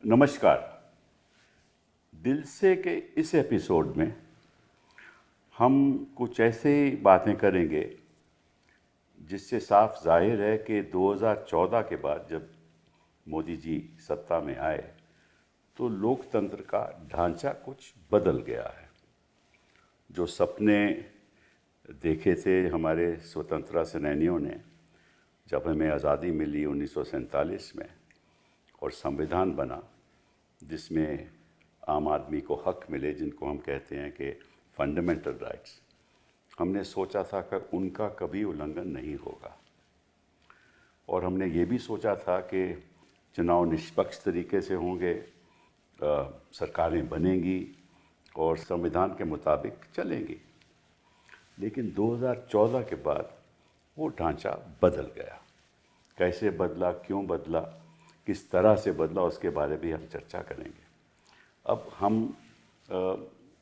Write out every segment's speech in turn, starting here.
नमस्कार। दिल से के इस एपिसोड में हम कुछ ऐसे बातें करेंगे जिससे साफ जाहिर है कि 2014 के बाद जब मोदी जी सत्ता में आए तो लोकतंत्र का ढांचा कुछ बदल गया है। जो सपने देखे थे हमारे स्वतंत्रता सेनानियों ने जब हमें आज़ादी मिली 1947 में और संविधान बना जिसमें आम आदमी को हक मिले, जिनको हम कहते हैं कि फंडामेंटल राइट्स, हमने सोचा था कि उनका कभी उल्लंघन नहीं होगा। और हमने ये भी सोचा था कि चुनाव निष्पक्ष तरीके से होंगे, सरकारें बनेंगी और संविधान के मुताबिक चलेंगी। लेकिन 2014 के बाद वो ढांचा बदल गया। कैसे बदला, क्यों बदला, किस तरह से बदला, उसके बारे में हम चर्चा करेंगे। अब हम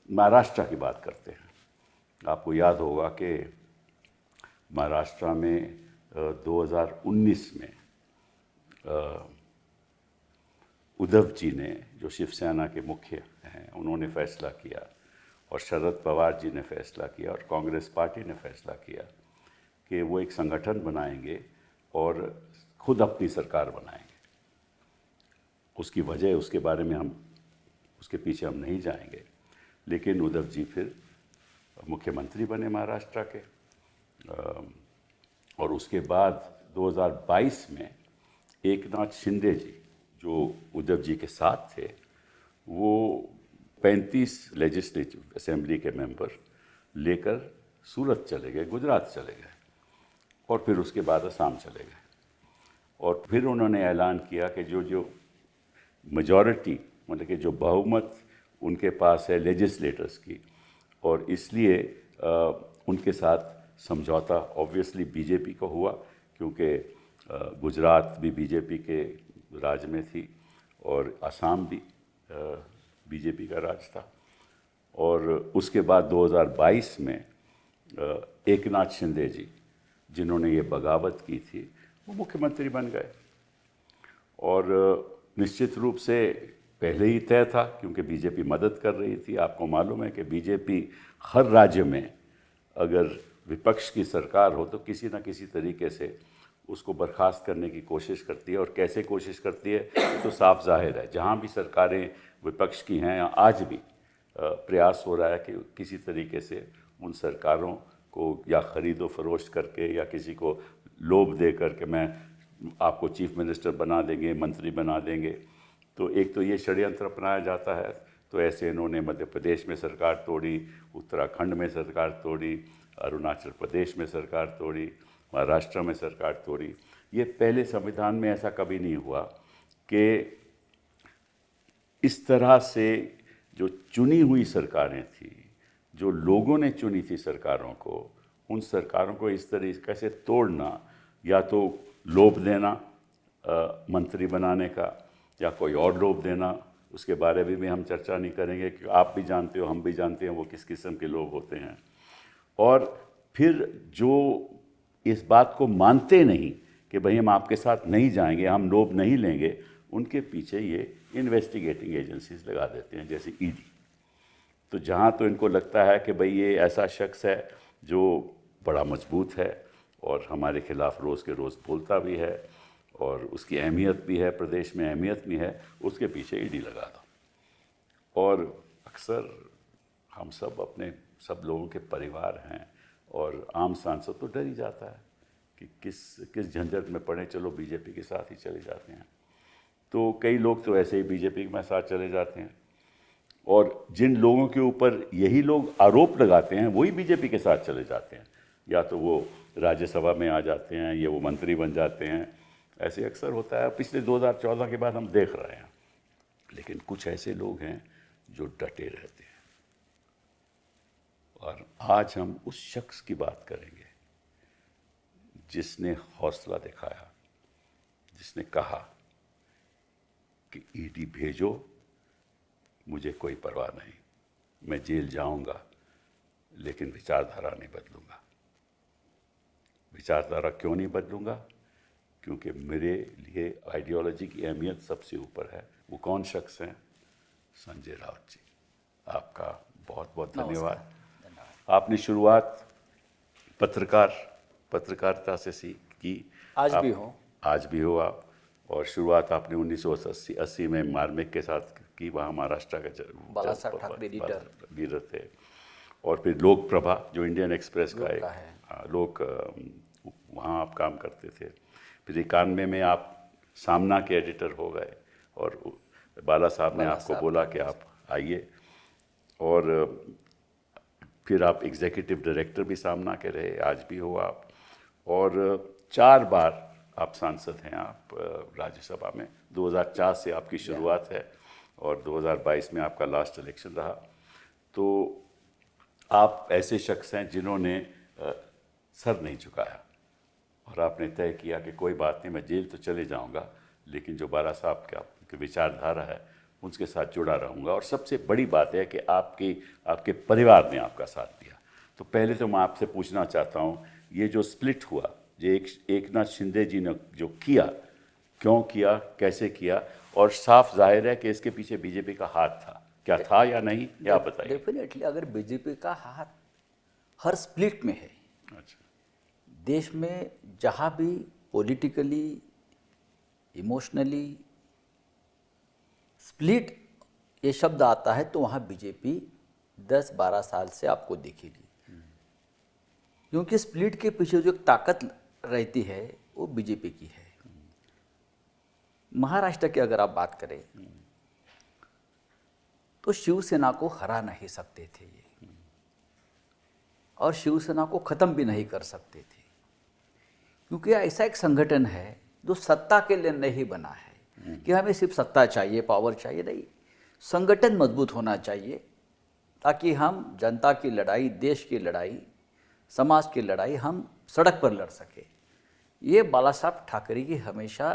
महाराष्ट्र की बात करते हैं। आपको याद होगा कि महाराष्ट्र में 2019 में उद्धव जी ने, जो शिवसेना के मुख्य हैं, उन्होंने फैसला किया और शरद पवार जी ने फैसला किया और कांग्रेस पार्टी ने फैसला किया कि वो एक संगठन बनाएंगे और खुद अपनी सरकार बनाएंगे। उसकी वजह, उसके बारे में हम, उसके पीछे हम नहीं जाएंगे। लेकिन उद्धव जी फिर मुख्यमंत्री बने महाराष्ट्र के। और उसके बाद 2022 में एकनाथ शिंदे जी, जो उद्धव जी के साथ थे, वो 35 लेजिस्लेटिव असेंबली के मेंबर लेकर सूरत चले गए, गुजरात चले गए और फिर उसके बाद असम चले गए। और फिर उन्होंने ऐलान किया कि जो मेजॉरिटी, मतलब कि जो बहुमत उनके पास है लेजिस्लेटर्स की, और इसलिए उनके साथ समझौता ऑब्वियसली बीजेपी को हुआ, क्योंकि गुजरात भी बीजेपी के राज में थी और असम भी बीजेपी का राज था। और उसके बाद 2022 में एकनाथ शिंदे जी, जिन्होंने ये बगावत की थी, वो मुख्यमंत्री बन गए। और निश्चित रूप से पहले ही तय था, क्योंकि बीजेपी मदद कर रही थी। आपको मालूम है कि बीजेपी हर राज्य में अगर विपक्ष की सरकार हो तो किसी न किसी तरीके से उसको बर्खास्त करने की कोशिश करती है। और कैसे कोशिश करती है ये तो साफ जाहिर है। जहाँ भी सरकारें विपक्ष की हैं, आज भी प्रयास हो रहा है कि किसी तरीके से उन सरकारों को या ख़रीदो फरोख्त करके या किसी को लोभ दे करके मैं आपको चीफ मिनिस्टर बना देंगे, मंत्री बना देंगे। तो एक तो ये षड्यंत्र अपनाया जाता है। तो ऐसे इन्होंने मध्य प्रदेश में सरकार तोड़ी, उत्तराखंड में सरकार तोड़ी, अरुणाचल प्रदेश में सरकार तोड़ी, महाराष्ट्र में सरकार तोड़ी। ये पहले संविधान में ऐसा कभी नहीं हुआ कि इस तरह से जो चुनी हुई सरकारें थी, जो लोगों ने चुनी थी सरकारों को, उन सरकारों को इस तरीके से तोड़ना, या तो लोभ देना मंत्री बनाने का, या कोई और लोभ देना, उसके बारे में भी हम चर्चा नहीं करेंगे, क्योंकि आप भी जानते हो, हम भी जानते हैं वो किस किस्म के लोग होते हैं। और फिर जो इस बात को मानते नहीं कि भाई हम आपके साथ नहीं जाएंगे, हम लोभ नहीं लेंगे, उनके पीछे ये इन्वेस्टिगेटिंग एजेंसीज लगा देते हैं, जैसे ईडी। तो जहाँ तो इनको लगता है कि भाई ये ऐसा शख्स है जो बड़ा मजबूत है और हमारे खिलाफ रोज़ के रोज़ बोलता भी है और उसकी अहमियत भी है, प्रदेश में अहमियत भी है, उसके पीछे ईडी लगा दो। और अक्सर हम सब अपने सब लोगों के परिवार हैं और आम सांसद तो डर ही जाता है कि किस झंझट में पड़े, चलो बीजेपी के साथ ही चले जाते हैं। तो कई लोग तो ऐसे ही बीजेपी के साथ चले जाते हैं, और जिन लोगों के ऊपर यही लोग आरोप लगाते हैं वही बीजेपी के साथ चले जाते हैं। या तो वो राज्यसभा में आ जाते हैं या वो मंत्री बन जाते हैं। ऐसे अक्सर होता है, पिछले 2014 के बाद हम देख रहे हैं। लेकिन कुछ ऐसे लोग हैं जो डटे रहते हैं। और आज हम उस शख्स की बात करेंगे जिसने हौसला दिखाया, जिसने कहा कि ईडी भेजो, मुझे कोई परवाह नहीं, मैं जेल जाऊंगा लेकिन विचारधारा नहीं बदलूंगा। विचारधारा क्यों नहीं बदलूंगा? क्योंकि मेरे लिए आइडियोलॉजी की अहमियत सबसे ऊपर है वो कौन शख्स हैं? संजय राउत जी। आपका बहुत बहुत धन्यवाद। आपने शुरुआत पत्रकारिता से की। आज भी हो। आज भी हो आप। और शुरुआत आपने 1980 में मार्मिक के साथ की, वहाँ महाराष्ट्र का बाला साहब ठाकरे लीडर थे। और फिर लोक प्रभा जो इंडियन एक्सप्रेस का एक वहाँ आप काम करते थे। फिर 91 में आप सामना के एडिटर हो गए और बाला साहब ने आपको बोला कि आप आइए। और फिर आप एग्जीक्यूटिव डायरेक्टर भी सामना के रहे, आज भी हो आप। और 4 बार आप सांसद हैं आप राज्यसभा में। 2004 से आपकी शुरुआत है और 2022 में आपका लास्ट इलेक्शन रहा। तो आप ऐसे शख्स हैं जिन्होंने सर नहीं झुकाया और आपने तय किया कि कोई बात नहीं, मैं जेल तो चले जाऊंगा लेकिन जो बाला साहब का विचारधारा है उसके साथ जुड़ा रहूंगा। और सबसे बड़ी बात है कि आपके परिवार ने आपका साथ दिया। तो पहले तो मैं आपसे पूछना चाहता हूं, ये जो स्प्लिट हुआ, जो एकनाथ शिंदे जी ने जो किया, क्यों किया, कैसे किया, और साफ जाहिर है कि इसके पीछे बीजेपी का हाथ था, क्या था या नहीं, क्या बताइए? डेफिनेटली अगर बीजेपी का हाथ हर स्प्लिट में है। अच्छा। देश में जहाँ भी पॉलिटिकली, इमोशनली स्प्लिट ये शब्द आता है तो वहाँ बीजेपी 10-12 साल से आपको दिखेगी। क्योंकि स्प्लिट के पीछे जो एक ताकत रहती है वो बीजेपी की है। महाराष्ट्र की अगर आप बात करें तो शिवसेना को हरा नहीं सकते थे ये, और शिवसेना को खत्म भी नहीं कर सकते थे, क्योंकि ऐसा एक संगठन है जो सत्ता के लिए नहीं बना है कि हमें सिर्फ सत्ता चाहिए, पावर चाहिए, नहीं। संगठन मजबूत होना चाहिए ताकि हम जनता की लड़ाई, देश की लड़ाई, समाज की लड़ाई हम सड़क पर लड़ सके। ये बाला साहब ठाकरे की हमेशा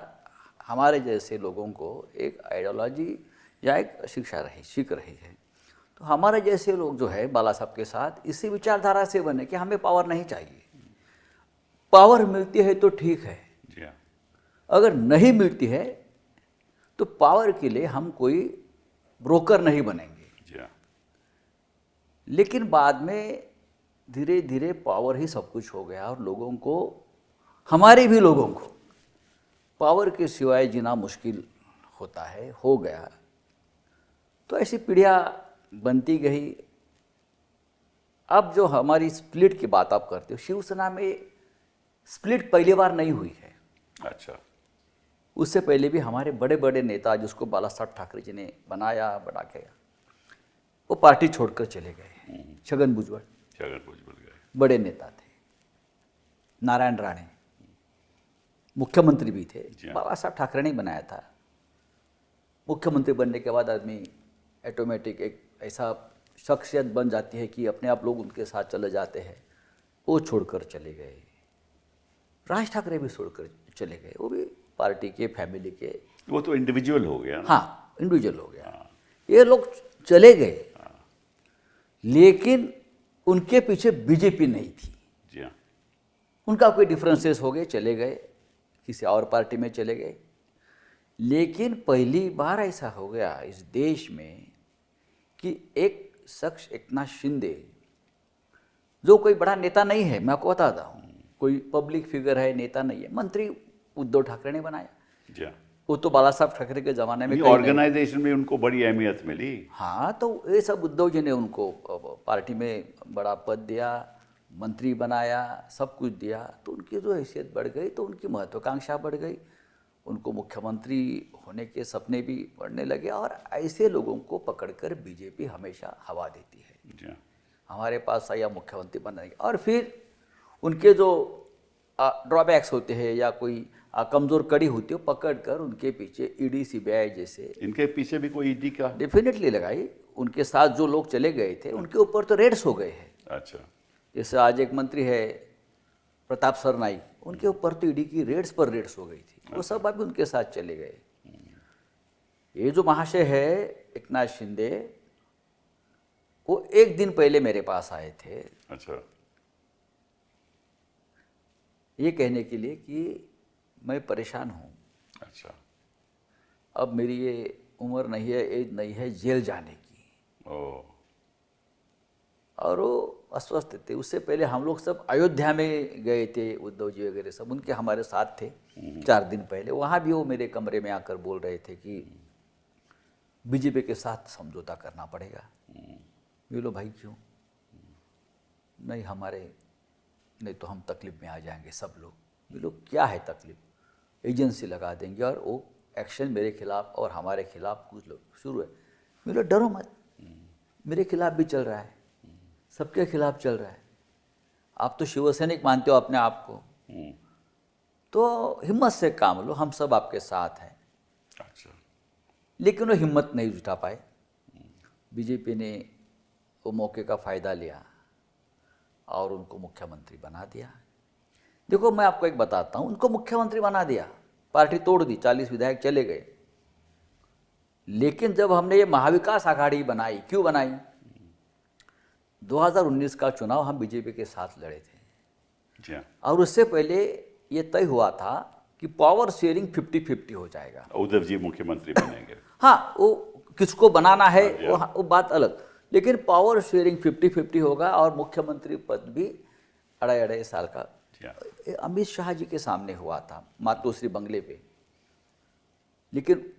हमारे जैसे लोगों को एक आइडियोलॉजी या एक सीख रही है। तो हमारे जैसे लोग जो है बाला साहब के साथ इसी विचारधारा से बने कि हमें पावर नहीं चाहिए। पावर मिलती है तो ठीक है, अगर नहीं मिलती है तो पावर के लिए हम कोई ब्रोकर नहीं बनेंगे। लेकिन बाद में धीरे धीरे पावर ही सब कुछ हो गया और लोगों को, हमारे भी लोगों को पावर के सिवाय जीना मुश्किल होता है, हो गया। तो ऐसी पीढ़ियाँ बनती गई। अब जो हमारी स्प्लिट की बात आप करते हो, शिवसेना में स्प्लिट पहली बार नहीं हुई है। अच्छा। उससे पहले भी हमारे बड़े बड़े नेता जिसको बाला साहब ठाकरे जी ने बनाया, बड़ा किया, वो पार्टी छोड़कर चले गए। छगन भुजबल गए, बड़े नेता थे। नारायण राणे मुख्यमंत्री भी थे, बाला साहब ठाकरे ने बनाया था। मुख्यमंत्री बनने के बाद आदमी ऑटोमेटिक एक ऐसा शख्सियत बन जाती है कि अपने आप लोग उनके साथ चले जाते हैं। वो छोड़कर चले गए। राज ठाकरे भी छोड़कर चले गए, वो भी पार्टी के, फैमिली के। वो तो इंडिविजुअल हो गया ना? हाँ, इंडिविजुअल हो गया। ये लोग चले गए, लेकिन उनके पीछे बीजेपी नहीं थी। जी हाँ। उनका कोई डिफरेंसेस हो गए, चले गए, किसी और पार्टी में चले गए। लेकिन पहली बार ऐसा हो गया इस देश में कि एक शख्स, एकनाथ शिंदे, जो कोई बड़ा नेता नहीं है, मैं आपको बताता हूँ, कोई पब्लिक फिगर है, नेता नहीं है, मंत्री उद्धव ठाकरे ने बनाया। जी हाँ। वो तो बाला साहब ठाकरे के ज़माने में ऑर्गेनाइजेशन में उनको बड़ी अहमियत मिली। हाँ, तो ये सब उद्धव जी ने उनको पार्टी में बड़ा पद दिया, मंत्री बनाया, सब कुछ दिया। तो उनकी जो हैसियत बढ़ गई, तो उनकी महत्वाकांक्षा बढ़ गई, उनको मुख्यमंत्री होने के सपने भी बढ़ने लगे। और ऐसे लोगों को पकड़कर बीजेपी हमेशा हवा देती है। हमारे पास आया मुख्यमंत्री बनने के, और फिर उनके जो ड्रॉबैक्स होते हैं या कोई कमज़ोर कड़ी होती है, पकड़कर उनके पीछे ईडी, सीबीआई जैसे, इनके पीछे भी कोई ईडी का डेफिनेटली लगाई। उनके साथ जो लोग चले गए थे उनके ऊपर तो रेड्स हो गए हैं। अच्छा। जैसे आज एक मंत्री है प्रताप सरनाईक, उनके ऊपर तो ईडी की रेड्स पर रेड्स हो गई थी। वो सब अभी उनके साथ चले गए। ये जो महाशय है एकनाथ शिंदे, वो एक दिन पहले मेरे पास आए थे। अच्छा। ये कहने के लिए कि मैं परेशान हूँ। अच्छा। अब मेरी ये उम्र नहीं है, एज नहीं है जेल जाने की। ओ, और वो अस्वस्थ थे। उससे पहले हम लोग सब अयोध्या में गए थे, उद्धव जी वगैरह सब उनके हमारे साथ थे 4 दिन पहले। वहाँ भी वो मेरे कमरे में आकर बोल रहे थे कि बीजेपी के साथ समझौता करना पड़ेगा। बोलो भाई क्यों? नहीं हमारे, नहीं तो हम तकलीफ में आ जाएंगे सब लोग। बोलो क्या है तकलीफ? एजेंसी लगा देंगे और वो एक्शन मेरे खिलाफ और हमारे खिलाफ कुछ लोग शुरू है। बोलो डरो मत, मेरे खिलाफ भी चल रहा है, सबके खिलाफ चल रहा है। आप तो शिवसैनिक मानते हो अपने आप को, तो हिम्मत से काम लो, हम सब आपके साथ हैं। अच्छा, लेकिन वो हिम्मत नहीं जुटा पाए। बीजेपी ने वो मौके का फ़ायदा लिया और उनको मुख्यमंत्री बना दिया। देखो मैं आपको एक बताता हूँ, उनको मुख्यमंत्री बना दिया, पार्टी तोड़ दी, 40 विधायक चले गए। लेकिन जब हमने ये महाविकास आघाड़ी बनाई, क्यों बनाई? 2019 का चुनाव हम बीजेपी के साथ लड़े थे। जी हाँ। और उससे पहले ये तय हुआ था कि पावर शेयरिंग 50-50 हो जाएगा। उद्धव जी मुख्यमंत्री बनेंगे। हाँ, वो किसको बनाना है हाँ, वो बात अलग, लेकिन पावर शेयरिंग 50-50 होगा और मुख्यमंत्री पद भी 2.5 साल का। जी हाँ। ये अमित शाह जी के सामने हुआ था मातोश्री बंगले पे। लेकिन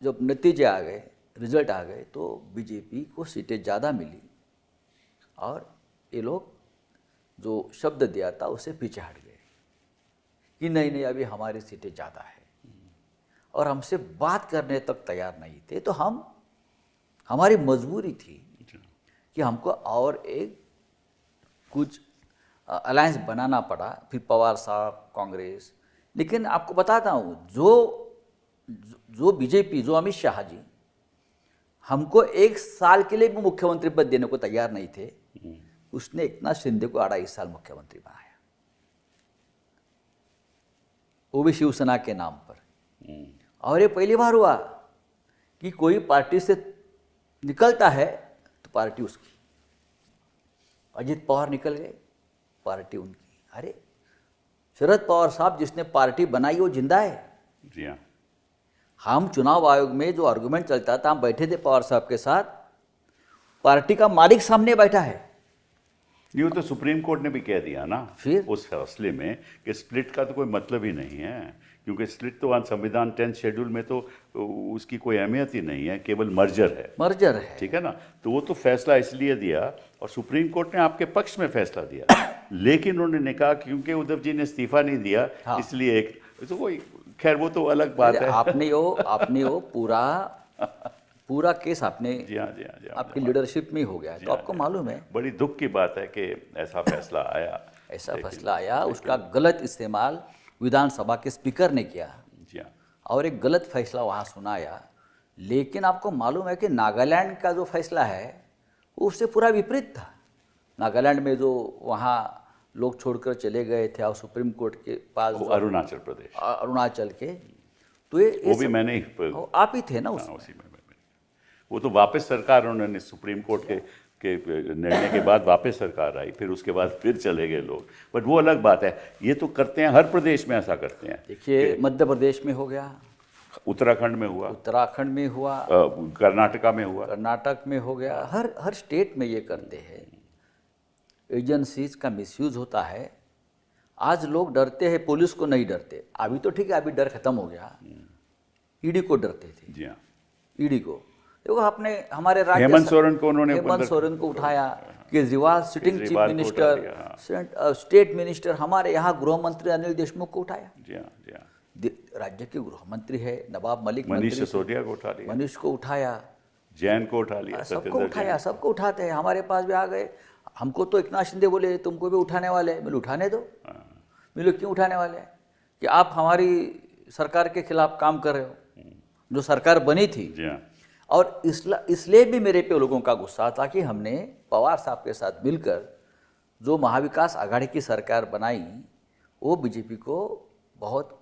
जब नतीजे आ गए, रिजल्ट आ गए, तो बीजेपी को सीटें ज़्यादा मिली और ये लोग जो शब्द दिया था उससे पीछे हट गए कि नहीं नहीं अभी हमारी सीटें ज़्यादा है, और हमसे बात करने तक तैयार नहीं थे। तो हमारी मजबूरी थी कि हमको और एक कुछ अलायंस बनाना पड़ा। फिर पवार साहब, कांग्रेस। लेकिन आपको बताता हूँ, जो बीजेपी, जो अमित शाह जी हमको 1 साल के लिए भी मुख्यमंत्री पद देने को तैयार नहीं थे, उसने एकनाथ शिंदे को 2.5 साल मुख्यमंत्री बनाया, वो भी शिवसेना के नाम पर। और ये पहली बार हुआ कि कोई पार्टी से निकलता है तो पार्टी उसकी। अजित पवार निकल गए, पार्टी उनकी। अरे शरद पवार साहब जिसने पार्टी बनाई वो जिंदा है। जी हाँ। हम चुनाव आयोग में जो आर्गुमेंट चलता था, हम बैठे थे पवार साहब के साथ, पार्टी का मालिक सामने बैठा है। ये तो सुप्रीम कोर्ट ने भी कह दिया ना फिर? उस फैसले में कि स्प्लिट का तो कोई मतलब ही नहीं है, क्योंकि स्प्लिट तो संविधान 10 शेड्यूल में तो उसकी कोई अहमियत ही नहीं है, केवल मर्जर है। मर्जर है। ठीक है ना। तो वो तो फैसला इसलिए दिया और सुप्रीम कोर्ट ने आपके पक्ष में फैसला दिया। लेकिन उन्होंने कहा क्योंकि उद्धव जी ने इस्तीफा नहीं दिया, हाँ। इसलिए एक तो कोई, खैर वो तो अलग बात है। आपने वो पूरा केस आपने, जी हाँ, जी हाँ, जी हाँ, आपकी लीडरशिप में ही हो गया। तो आपको मालूम है बड़ी दुख की बात है कि ऐसा फैसला आया। ऐसा फैसला आया, उसका गलत इस्तेमाल विधानसभा के स्पीकर ने किया जी हाँ। और एक गलत फैसला वहाँ सुनाया। लेकिन आपको मालूम है कि नागालैंड का जो फैसला है वो उससे पूरा विपरीत था। नागालैंड में जो वहाँ लोग छोड़कर चले गए थे और सुप्रीम कोर्ट के पास, अरुणाचल प्रदेश, अरुणाचल के, तो ये वो भी मैंने आप ही थे ना हाँ, उसी में वो तो वापस सरकार, उन्होंने सुप्रीम कोर्ट के निर्णय के बाद वापस सरकार आई, फिर उसके बाद फिर चले गए लोग। बट वो अलग बात है। ये तो करते हैं, हर प्रदेश में ऐसा करते हैं। देखिए मध्य प्रदेश में हो गया, उत्तराखंड में हुआ, उत्तराखंड में हुआ, कर्नाटका में हुआ, कर्नाटक में हो गया, हर स्टेट में ये करते हैं। एजेंसीज का मिसयूज होता है। आज लोग डरते हैं, पुलिस को नहीं डरते। अभी तो ठीक है, अभी डर खत्म हो गया। ईडी को डरते थे। जी हाँ। ईडी को देखो, आपने हमारे राज्य हेमंत सोरेन को उन्होंने हेमंत सोरेन को उठाया, केजरीवाल सिटिंग चीफ केजरीवाल को मिनिस्टर, उठा दिया, स्टेट मिनिस्टर, हमारे यहाँ गृह मंत्री अनिल देशमुख को उठाया। जी हाँ, जी हाँ। राज्य के गृह मंत्री है नवाब मलिक, मनीष सिसोदिया को उठा लिया, मनीष को उठाया, जैन को उठा लिया, सबको उठाया, सबको उठाते हैं। हमारे पास भी आ गए। हमको तो एकनाथ शिंदे बोले तुमको भी उठाने वाले हैं। मिलो उठाने दो। मिलो क्यों उठाने वाले हैं? कि आप हमारी सरकार के खिलाफ काम कर रहे हो, जो सरकार बनी थी। जी हाँ। और इसलिए भी मेरे पे लोगों का गुस्सा था कि हमने पवार साहब के साथ मिलकर जो महाविकास आघाड़ी की सरकार बनाई, वो बीजेपी को बहुत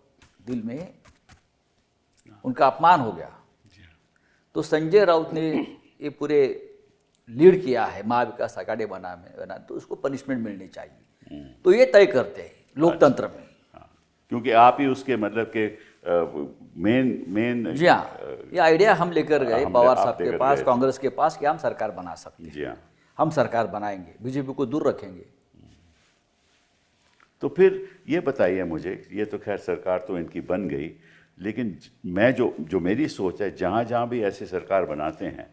दिल में उनका अपमान हो गया। तो संजय राउत ने ये पूरे लीड किया है महाविकास आघाड़ी बना, तो उसको पनिशमेंट मिलनी चाहिए। तो ये तय करते हैं लोकतंत्र में। क्योंकि आप ही उसके मतलब के मेन जी हाँ, ये आइडिया हम लेकर गए पवार आप साहब के लेकर पास, गए थे। कांग्रेस के पास कि हम सरकार बना सकते हैं, जी हाँ। हम सरकार बनाएंगे, बीजेपी को दूर रखेंगे। तो फिर ये बताइए मुझे, ये तो खैर सरकार तो इनकी बन गई, लेकिन मैं जो मेरी सोच है, जहाँ जहाँ भी ऐसे सरकार बनाते हैं,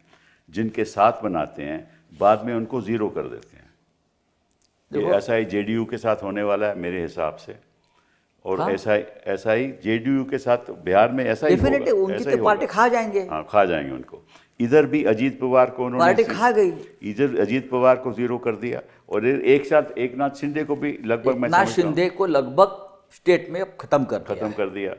जिनके साथ बनाते हैं, बाद में उनको ज़ीरो कर देते हैं। ये ऐसा ही जेडीयू के साथ होने वाला है मेरे हिसाब से, और हाँ। ऐसा ही जेडीयू के साथ बिहार में ऐसा ही डेफिनेटली होगा, उनकी ऐसा ही तो पार्टी होगा। खा जाएंगे, हाँ, खा जाएंगे उनको। इधर भी अजीत पवार को उन्होंने पार्टी खा गई। इधर अजीत पवार को ज़ीरो कर दिया, और एक साथ एकनाथ शिंदे को भी लगभग मैं एकनाथ समझता हूँ शिंदे को लगभग स्टेट में अब खत्म कर दिया खत्म है। कर दिया।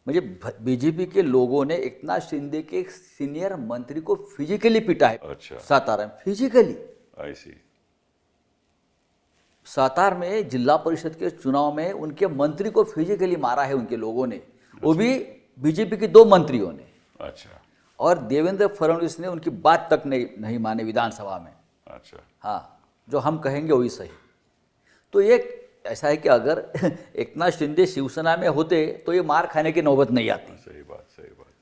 मुझे बीजेपी के लोगों ने एकनाथ शिंदे के एक सीनियर मंत्री को फिजिकली पीटा है। अच्छा। सातारा में फिजिकली, ऐसी सातार में जिला परिषद के चुनाव में उनके मंत्री को फिजिकली मारा है उनके लोगों ने, वो भी बीजेपी के 2 मंत्रियों ने। अच्छा और देवेंद्र फडणवीस ने उनकी बात तक नहीं मानी विधानसभा में। अच्छा। हाँ, जो हम कहेंगे वही सही। तो ये ऐसा है कि अगर एकनाथ शिंदे शिवसेना में होते तो ये मार खाने की नौबत नहीं आती। सही बात, सही बात।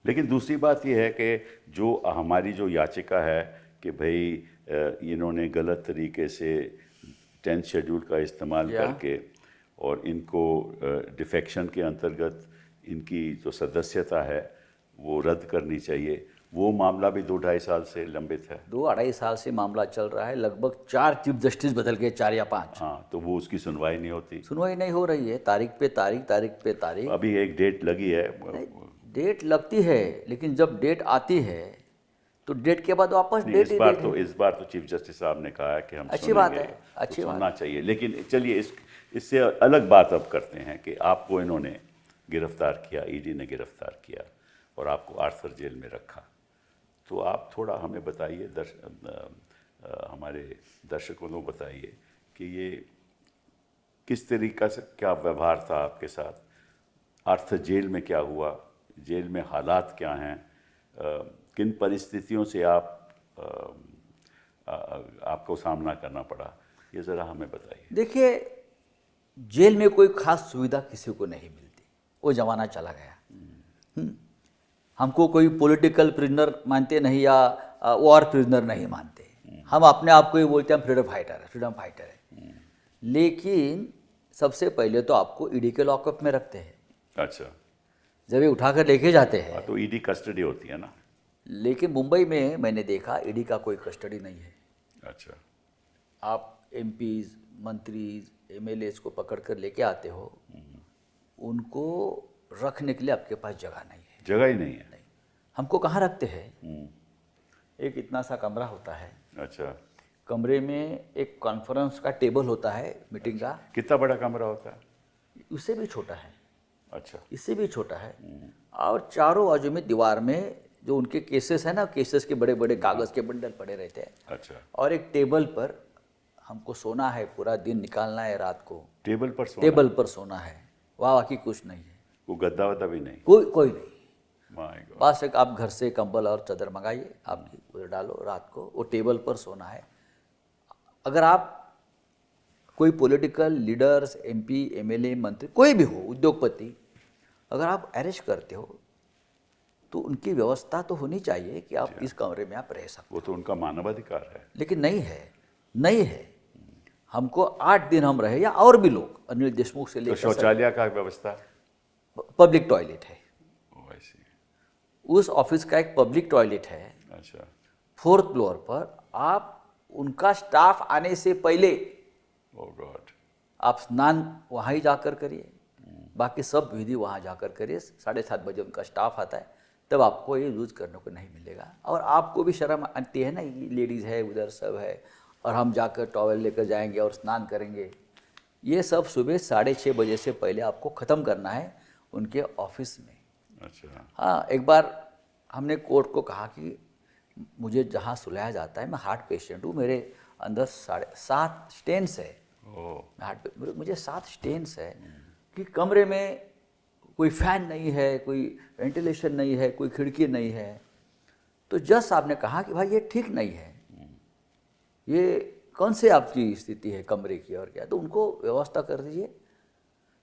लेकिन दूसरी बात ये है कि जो हमारी जो याचिका है कि भाई इन्होंने गलत तरीके से 10th शेड्यूल का इस्तेमाल करके और इनको डिफेक्शन के अंतर्गत इनकी जो सदस्यता है वो रद्द करनी चाहिए, वो मामला भी 2-2.5 साल से लंबित है। 2-2.5 साल से मामला चल रहा है, लगभग 4 चीफ जस्टिस बदल गए, 4 या 5। हाँ, तो वो उसकी सुनवाई नहीं होती। सुनवाई नहीं हो रही है, तारीख पे तारीख, तारीख पे तारीख। अभी एक डेट लगी है। डेट लगती है, लेकिन जब डेट आती है तो डेट के बाद वापस नहीं, डेट इस बार तो चीफ जस्टिस साहब ने कहा है कि हम अच्छी बात सुनेंगे, है, अच्छी तो बात सुनना चाहिए। लेकिन चलिए इससे अलग बात अब करते हैं कि आपको इन्होंने गिरफ्तार किया, ईडी ने गिरफ्तार किया और आपको आर्थर जेल में रखा। तो आप थोड़ा हमें बताइए, हमारे दर्शकों को बताइए कि ये किस तरीका से, क्या व्यवहार था आपके साथ, आर्थर जेल में क्या हुआ, जेल में हालात क्या हैं, किन परिस्थितियों से आपको सामना करना पड़ा, ये ज़रा हमें बताइए। देखिए, जेल में कोई खास सुविधा किसी को नहीं मिलती, वो जमाना चला गया। हमको कोई पॉलिटिकल प्रिजनर मानते नहीं या वॉर प्रिजनर नहीं मानते, हम अपने आप को ही बोलते हैं फ्रीडम फाइटर है, फ्रीडम फाइटर है। लेकिन सबसे पहले तो आपको ईडी के लॉकअप में रखते हैं। अच्छा। जब ये उठाकर लेके जाते हैं, तो ईडी कस्टडी होती है ना। लेकिन मुंबई में मैंने देखा ईडी का कोई कस्टडी नहीं है। अच्छा। आप एमपीज, मंत्रीज, एमएलएज को पकड़ कर लेके आते हो, उनको रखने के लिए आपके पास जगह नहीं है। जगह ही नहीं है। नहीं, हमको कहाँ रखते हैं? एक इतना सा कमरा होता है, अच्छा। कमरे में एक कॉन्फ्रेंस का टेबल होता है, मीटिंग का। कितना बड़ा कमरा होता है? उससे भी छोटा है। अच्छा। इससे भी छोटा है। और चारों बाजू में दीवार में जो उनके केसेस है ना, केसेस के बड़े बड़े कागज़ के बंडल पड़े रहते हैं। अच्छा। और एक टेबल पर हमको सोना है, पूरा दिन निकालना है, रात को टेबल पर सोना? टेबल पर सोना है। वाह, बाकी कुछ नहीं है, वो गद्दा वद्दा भी नहीं? कोई नहीं। My God. बस एक आप घर से कंबल और चादर मंगाइए, आप उधर डालो, रात को वो टेबल पर सोना है। अगर आप कोई पॉलिटिकल लीडर्स, एमपी, एमएलए, मंत्री, कोई भी हो, उद्योगपति, अगर आप अरेस्ट करते हो तो उनकी व्यवस्था तो होनी चाहिए कि आप इस कमरे में आप रह सकते। वो तो उनका मानवाधिकार है। लेकिन नहीं है, नहीं है। हमको 8 दिन हम रहे, या और भी लोग, अनिल देशमुख से तो लेकर शौचालय का व्यवस्था? पब्लिक टॉयलेट है। ऐसी? उस ऑफिस का एक पब्लिक टॉयलेट है। अच्छा। 4th फ्लोर पर। आप उनका स्टाफ आने से पहले ओह गॉड। आप स्नान वहाँ ही जाकर करिए, बाकी सब विधि वहाँ जाकर करिए। 7:30 बजे उनका स्टाफ आता है, तब आपको ये यूज़ करने को नहीं मिलेगा। और आपको भी शर्म आती है ना, लेडीज़ है उधर, सब है, और हम जाकर टॉवल लेकर जाएंगे और स्नान करेंगे। ये सब सुबह 6:30 बजे से पहले आपको ख़त्म करना है उनके ऑफिस में। अच्छा। हाँ, एक बार हमने कोर्ट को कहा कि मुझे जहाँ सुलाया जाता है, मैं हार्ट पेशेंट हूँ, मेरे अंदर 7 स्टेन्स है। मुझे 7 स्टेन्स है कि कमरे में कोई फैन नहीं है, कोई वेंटिलेशन नहीं है, कोई खिड़की नहीं है। तो जज साहब ने कहा कि भाई ये ठीक नहीं है, ये कौन से आपकी स्थिति है कमरे की और क्या, तो उनको व्यवस्था कर दीजिए।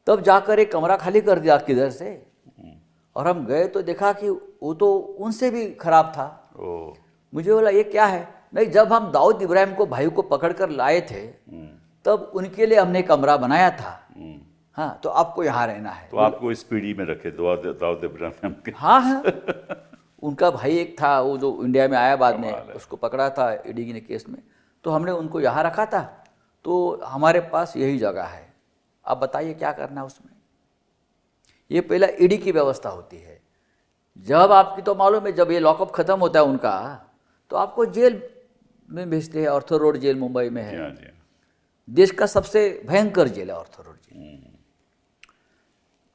तब जाकर एक कमरा खाली कर दिया किधर से, और हम गए तो देखा कि वो तो उनसे भी खराब था। ओ मुझे बोला ये क्या है? नहीं, जब हम दाऊद इब्राहिम को भाई को पकड़ कर लाए थे तब उनके लिए हमने कमरा बनाया था। हाँ, तो आपको यहाँ रहना है। तो आपको इस पीढ़ी में रखे दाऊद इब्राहिम के। हाँ हाँ, उनका भाई एक था वो जो इंडिया में आया बाद में, कमाल है। उसको पकड़ा था ईडी ने केस में, तो हमने उनको यहाँ रखा था। तो हमारे पास यही जगह है, आप बताइए क्या करना है उसमें। ये पहला ईडी की व्यवस्था होती है। जब आपकी तो मालूम है, जब ये लॉकअप खत्म होता है उनका, तो आपको जेल में भेजते हैं। ऑर्थर रोड जेल मुंबई में जी है, हाँ जी हाँ। देश का सबसे भयंकर जेल है ऑर्थर रोड जेल।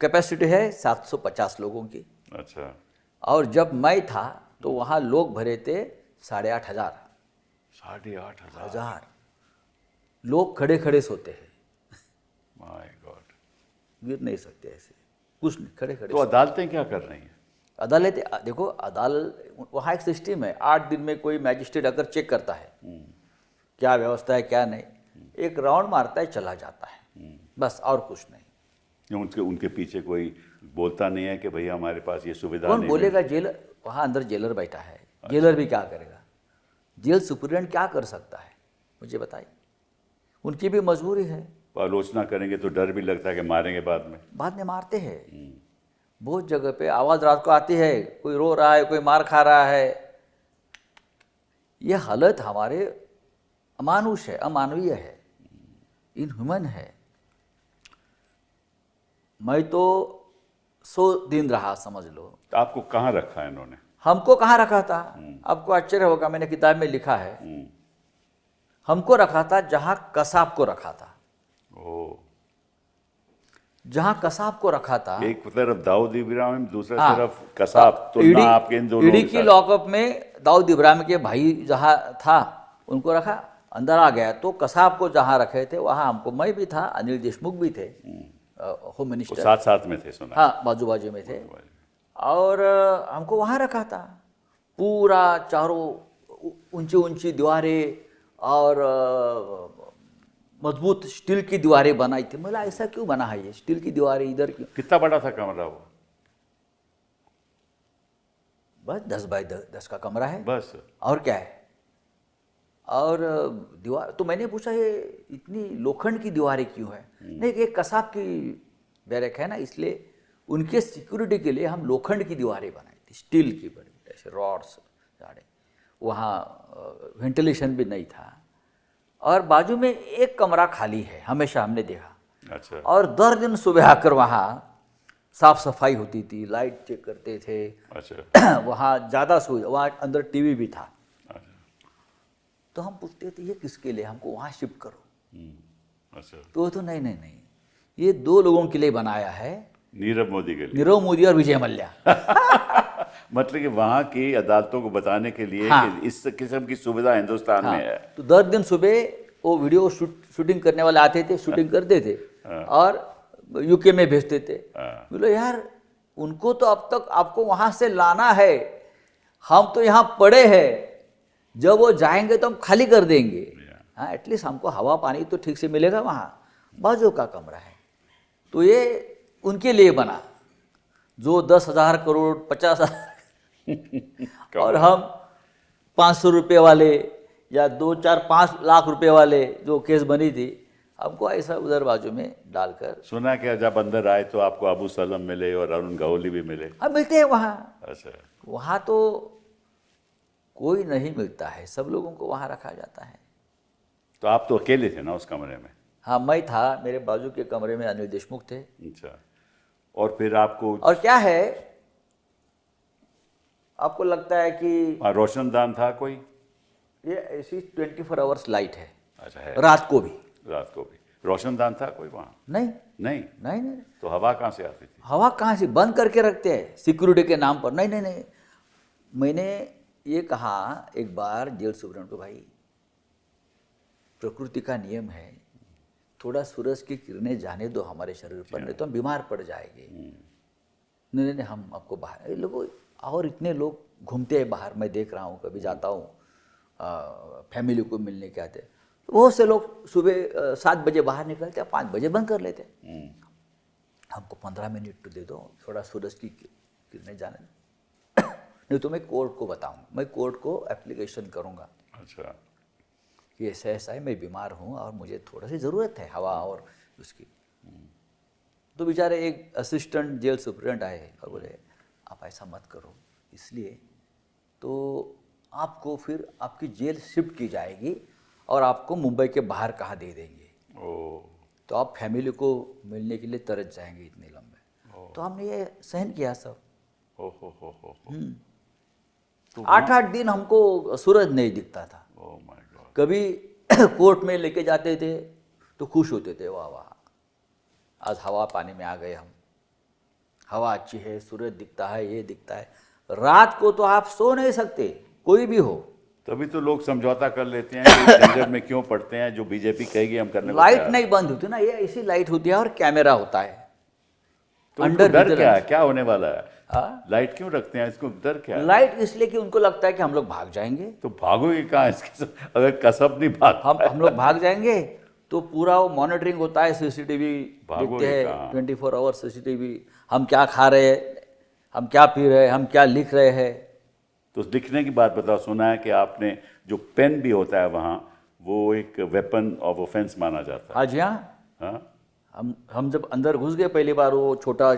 कैपेसिटी है 750 लोगों की। अच्छा, और जब मैं था तो वहाँ लोग भरे थे 8,500 8,500 लोग खड़े खड़े सोते हैं, माय गॉड। गिर नहीं सकते ऐसे, कुछ नहीं, खड़े खड़े तो अदालतें क्या कर रही हैं? अदालत, देखो अदालत वहाँ एक सिस्टम है, 8 दिन में कोई मैजिस्ट्रेट अगर चेक करता है क्या व्यवस्था है क्या नहीं, एक राउंड मारता है चला जाता है, बस, और कुछ नहीं। उनके पीछे कोई बोलता नहीं है कि भैया हमारे पास ये सुविधा कौन नहीं बोलेगा? जेलर, वहाँ अंदर जेलर बैठा है, जेलर भी क्या करेगा? जेल सुपरिटेंडेंट क्या कर सकता है मुझे बताइए? उनकी भी मजबूरी है। आलोचना करेंगे तो डर भी लगता है कि मारेंगे बाद में। बाद में मारते हैं। बहुत जगह पे आवाज़ रात को आती है, कोई रो रहा है, कोई मार खा रहा है। ये हालत हमारे अमानुष है, अमानवीय है, इनह्यूमन है। मैं तो 100 दिन रहा समझ लो। तो आपको कहाँ रखा है इन्होंने? हमको कहाँ रखा था? आपको आश्चर्य होगा, मैंने किताब में लिखा है, हमको रखा था जहाँ कसाब को रखा था। ओ, जहाँ कसाब को रखा था, एक तरफ दाऊद इब्राहिम, दूसरा हाँ, तरफ कसाब, तो ना आपके इन दोनों ईडी के की साथ। लॉकअप में दाऊद इब्राहिम के भाई जहाँ था उनको रखा, अंदर आ गया तो कसाब को जहाँ रखे थे वहाँ हमको, मैं भी था, अनिल देशमुख भी थे, होम वो मिनिस्टर, साथ साथ में थे, सुना? हाँ, बाजू बाजू में थे। और हमको वहाँ रखा था। पूरा चारों ऊंची ऊंची दीवारें और मजबूत स्टील की दीवारें बनाई थी। बोला ऐसा क्यों बना है ये स्टील की दीवारें इधर क्यों? कितना बड़ा था कमरा वो? बस 10 बाय 10 का कमरा है, बस। और क्या है? और दीवार तो मैंने पूछा ये इतनी लोखंड की दीवारें क्यों है? नहीं, एक कसाब की बैरक है ना, इसलिए उनके सिक्योरिटी के लिए हम लोखंड की दीवारें बनाई थी, स्टील की बड़ी ऐसे रॉड्स झाड़े। वहाँ वेंटिलेशन भी नहीं था, और बाजू में एक कमरा खाली है, हमेशा हमने देखा। अच्छा, और 10 दिन सुबह आकर वहाँ साफ सफाई होती थी, लाइट चेक करते थे। अच्छा, वहाँ ज़्यादा सुविधा, वहाँ अंदर टीवी भी था। अच्छा, तो हम पूछते थे ये किसके लिए, हमको वहाँ शिफ्ट करो। अच्छा। तो वो तो नहीं नहीं नहीं, ये 2 लोगों के लिए बनाया है, नीरव मोदी के लिए। नीरव मोदी और विजय मल्ल्या। मतलब कि वहाँ की अदालतों को बताने के लिए हाँ। कि इस किस्म की सुविधा हिंदुस्तान में है। तो 10 दिन सुबह वो वीडियो शूटिंग करने वाले आते थे, शूटिंग करते थे और यूके में भेजते थे। बोलो यार, उनको तो अब तक आपको वहाँ से लाना है, हम तो यहाँ पड़े हैं, जब वो जाएंगे तो हम खाली कर देंगे। हाँ, एटलीस्ट हमको हवा पानी तो ठीक से मिलेगा वहाँ। बाजू का कमरा है, तो ये उनके लिए बना, जो 10,000 करोड़ 50,000 और हम 500 रुपये वाले या 2, 4, 5 लाख रुपए वाले जो केस बनी थी, हमको ऐसा उधर बाजू में डालकर। सुना क्या जब अंदर आए तो आपको अबू सलम मिले और अरुण गवली भी मिले? अब मिलते हैं वहाँ। अच्छा, वहाँ तो कोई नहीं मिलता है, सब लोगों को वहाँ रखा जाता है। तो आप तो अकेले थे ना उस कमरे में? हाँ, मैं था, मेरे बाजू के कमरे में अनिल देशमुख थे। अच्छा, और फिर आपको और क्या है, आपको लगता है कि वहाँ रोशनदान था कोई? ये ऐसी 24 आवर्स लाइट है, अच्छा, है। रात को भी। रात को भी रोशनदान था कोई वहाँ? नहीं नहीं। नहीं नहीं, तो हवा कहाँ से आती थी? हवा कहाँ से? बंद करके रखते हैं सिक्योरिटी के नाम पर। नहीं नहीं नहीं, मैंने ये कहा एक बार जेल सुपरिटेंडेंट को, भाई प्रकृति का नियम है, थोड़ा सूरज की किरणें जाने दो हमारे शरीर पर, नहीं तो हम बीमार पड़ जाएंगे। नहीं नहीं, हम आपको बाहर, लोगों और इतने लोग घूमते हैं बाहर, मैं देख रहा हूँ, कभी जाता हूँ फैमिली को मिलने के आते, बहुत से लोग सुबह 7 बजे बाहर निकलते हैं, 5 बजे बंद कर लेते हैं। हमको 15 मिनट तो दे दो, थोड़ा सूरज की कि नहीं जाने नहीं तो मैं कोर्ट को बताऊंगा, मैं कोर्ट को एप्लीकेशन करूंगा अच्छा। कि ऐसा ऐसा है, मैं बीमार हूँ और मुझे थोड़ा सी ज़रूरत है हवा और उसकी। तो बेचारे एक असिस्टेंट जेल सुपरिटेंडेंट आए और बोले आप ऐसा मत करो, इसलिए तो आपको फिर आपकी जेल शिफ्ट की जाएगी और आपको मुंबई के बाहर कहाँ दे देंगे, ओ तो आप फैमिली को मिलने के लिए तरस जाएंगे इतने लंबे। तो हमने ये सहन किया सब। हो। तो 8-8 दिन हमको सूरज नहीं दिखता था। Oh my God. कभी कोर्ट में लेके जाते थे तो खुश होते थे, वाह वाह आज हवा पानी में आ गए हम, हवा अच्छी है, सूरज दिखता है, ये दिखता है। रात को तो आप सो नहीं सकते, कोई भी हो। तभी तो लोग समझौता कर लेते हैं कि झंझट में क्यों पड़ते हैं, जो बीजेपी कहेगी हम करने को लाइट तैयार हैं। नहीं बंद होती ना, ये ऐसी लाइट होती है और कैमरा होता है तो उनको अंडर डर क्या है, क्या होने वाला है? हाँ? लाइट क्यों रखते हैं, इसको डर क्या है? लाइट इसलिए कि उनको लगता है कि हम लोग भाग जाएंगे, तो भागोगे कहाँ इसके अगर कसब नहीं भाग हम लोग भाग जाएंगे तो पूरा वो मॉनिटरिंग होता है, सीसीटीवी भागोगे देखते हैं कहाँ? 24 आवर सीसीटीवी, हम क्या खा रहे हैं, हम क्या पी रहे हैं, हम क्या लिख रहे हैं। तो लिखने की बात बताओ, सुना है कि आपने जो पेन भी होता है वहाँ, वो एक वेपन ऑफ ऑफेंस माना जाता है। आज यहाँ हाँ? हम जब अंदर घुस गए पहली बार, वो छोटा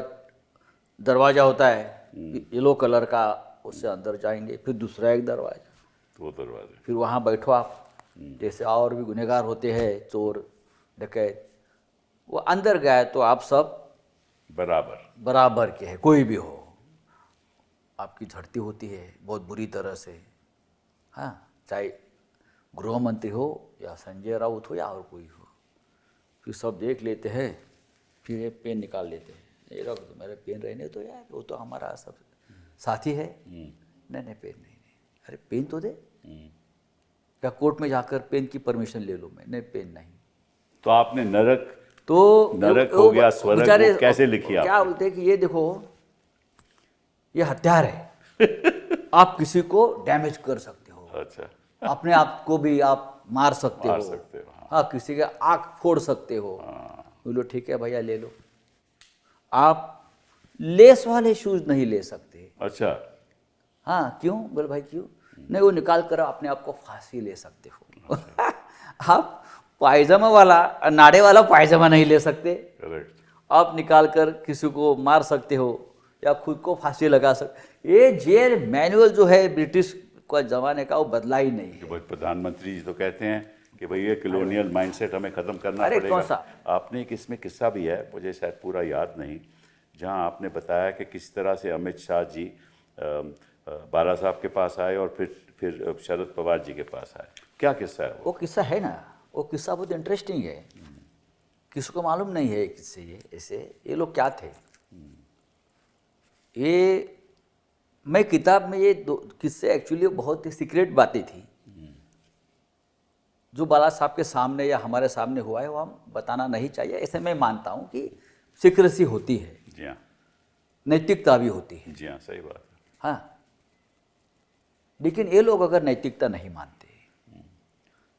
दरवाजा होता है येलो कलर का, उससे अंदर जाएंगे, फिर दूसरा एक दरवाजा, तो वो दरवाजे फिर वहाँ बैठो आप, जैसे और भी गुनहगार होते हैं, चोर डकैत, वो अंदर गए तो आप सब बराबर के हैं, कोई भी हो। आपकी झड़ती होती है बहुत बुरी तरह से, हाँ, चाहे गृह मंत्री हो या संजय राउत हो या और कोई हो, फिर सब देख लेते हैं, फिर ये पेन निकाल लेते हैं, ये रख दो, मेरा पेन रहने तो यार, वो तो हमारा सब साथी है। नहीं पेन नहीं, अरे पेन तो दे, या कोर्ट में जाकर पेन की परमिशन ले लो, मैं नहीं पेन नहीं। तो आपने नरक तो नरक हो गया, स्वर्ग बेचारे वो कैसे लिखी क्या आपने? बोलते हैं कि ये देखो ये हथियार है आप किसी को डैमेज कर सकते हो, अच्छा, अपने आप को भी आप मार सकते मार हो, सकते हो, हाँ। हाँ, किसी का आँख फोड़ सकते हो। बोलो ठीक है भैया ले लो। आप लेस वाले शूज नहीं ले सकते। अच्छा, हाँ क्यों? बोले भाई क्यों? नहीं, वो निकाल कर अपने आप को फांसी ले सकते हो। आप पायजामा वाला नाड़े वाला पायजामा नहीं ले सकते, करेक्ट। आप निकाल कर किसी को मार सकते हो या खुद को फांसी लगा सकते। ये जेल मैनुअल जो है ब्रिटिश का ज़माने का, वो बदला ही नहीं है। भाई प्रधानमंत्री जी तो कहते हैं कि भाई ये कॉलोनियल माइंडसेट हमें ख़त्म करना अरे पड़ेगा। कौन सा? आपने एक इसमें किस्सा भी है, मुझे शायद पूरा याद नहीं, जहां आपने बताया कि किस तरह से अमित शाह जी बाला साहब के पास आए और फिर शरद पवार जी के पास आए। क्या किस्सा है वो? वो किस्सा है ना, वो किस्सा बहुत इंटरेस्टिंग है, किसी को मालूम नहीं है किससे ये ऐसे ये लोग क्या थे। ये मैं किताब में ये दो किस्से एक्चुअली बहुत ही सीक्रेट बातें थी, जो बाला साहब के सामने या हमारे सामने हुआ है वो हम बताना नहीं चाहिए, ऐसे मैं मानता हूँ कि सीक्रेसी होती है, जी हाँ, नैतिकता भी होती है। जी हाँ, सही बात है। हाँ, लेकिन ये लोग अगर नैतिकता नहीं मानते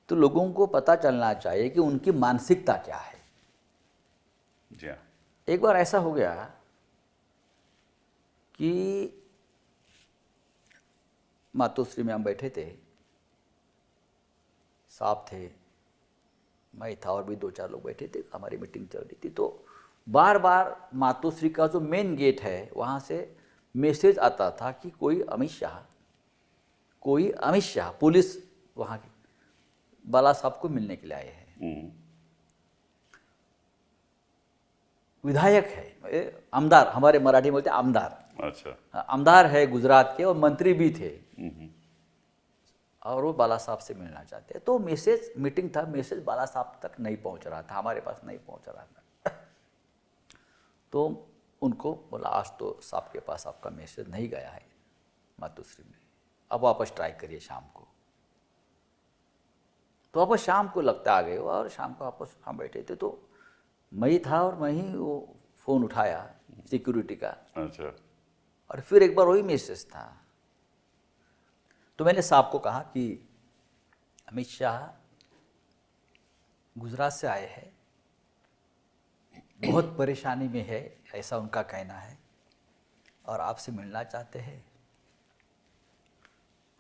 तो लोगों को पता चलना चाहिए कि उनकी मानसिकता क्या है। जी हाँ, एक बार ऐसा हो गया कि मातोश्री में हम बैठे थे, साहब थे, मैं था और भी 2-4 लोग बैठे थे, हमारी मीटिंग चल रही थी। तो बार बार मातोश्री का जो मेन गेट है वहाँ से मैसेज आता था कि कोई अमित शाह पुलिस वहाँ के बाला साहब को मिलने के लिए आए हैं। विधायक है, आमदार, हमारे मराठी में बोलते हैं आमदार। अच्छा, आमदार है गुजरात के और मंत्री भी थे, और वो बाला साहब से मिलना चाहते हैं। तो मैसेज, मीटिंग था, मैसेज बाला साहब तक नहीं पहुंच रहा था, हमारे पास नहीं पहुंच रहा था। तो उनको बोला आज तो साहब के पास आपका मैसेज नहीं गया है मातोश्री में, अब वापस ट्राई करिए शाम को। तो वापस शाम को लगता आ गए और शाम को वापस हम बैठे थे, तो मैं ही था और मैं ही वो फ़ोन उठाया सिक्योरिटी का, अच्छा, और फिर एक बार वही मैसेज था। तो मैंने साहब को कहा कि अमित शाह गुजरात से आए हैं, बहुत परेशानी में है, ऐसा उनका कहना है, और आपसे मिलना चाहते हैं।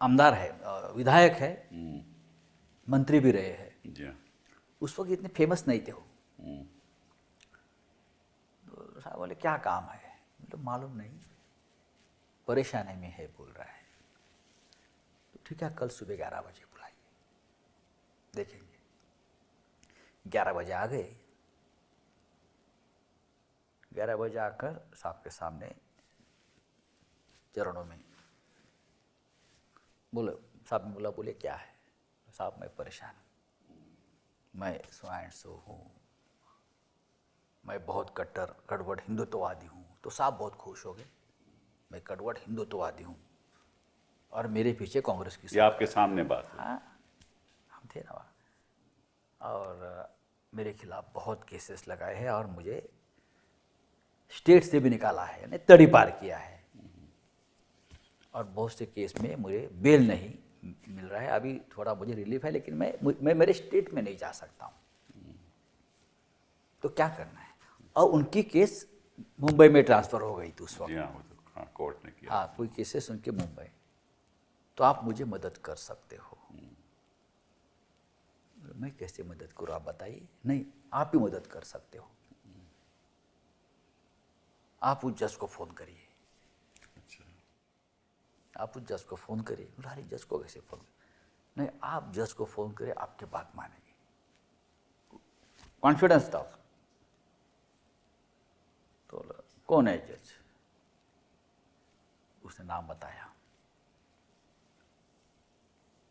आमदार है, विधायक है, मंत्री भी रहे हैं। जी हाँ। उस वक्त इतने फेमस नहीं थे वो। तो साहब बोले क्या काम है? मतलब मालूम नहीं, परेशानी में है बोल रहा है। तो ठीक है, कल सुबह 11 बजे बुलाइए, देखेंगे। 11 बजे आ गए। 11 बजे आकर साहब के सामने चरणों में बोले, साहब ने बोले क्या है? साहब मैं परेशान हूँ, मैं स्वाइन सो हूँ, मैं बहुत कट्टर कड़वट हिंदुत्ववादी हूँ। तो साहब बहुत खुश हो गए, मैं कड़वट हिंदुत्ववादी हूँ और मेरे पीछे कांग्रेस की ये आपके सामने बात है। हाँ, हम थे ना वहाँ। और मेरे खिलाफ बहुत केसेस लगाए हैं और मुझे स्टेट से भी निकाला है, यानी तड़ी पार किया है। और बहुत से केस में मुझे बेल नहीं मिल रहा है। अभी थोड़ा मुझे रिलीफ है, लेकिन मैं मेरे स्टेट में नहीं जा सकता हूँ। तो क्या करना है? और उनकी केस मुंबई में ट्रांसफ़र हो गई थी उस वक्त। जी हाँ, वो तो हाँ, कोर्ट ने किया। हाँ, कोई केसेस उनके मुंबई। तो आप मुझे मदद कर सकते हो। मैं कैसे मदद करूँ, आप बताइए। नहीं, आप ही मदद कर सकते हो। आप उस जज को फ़ोन करिए। आप उस जज को फ़ोन करिए। अरे जज को कैसे फ़ोन? नहीं, आप जज को फ़ोन करिए, आपकी बात मानेंगे। कॉन्फिडेंस था उसको। तो कौन है जज? उसने नाम बताया।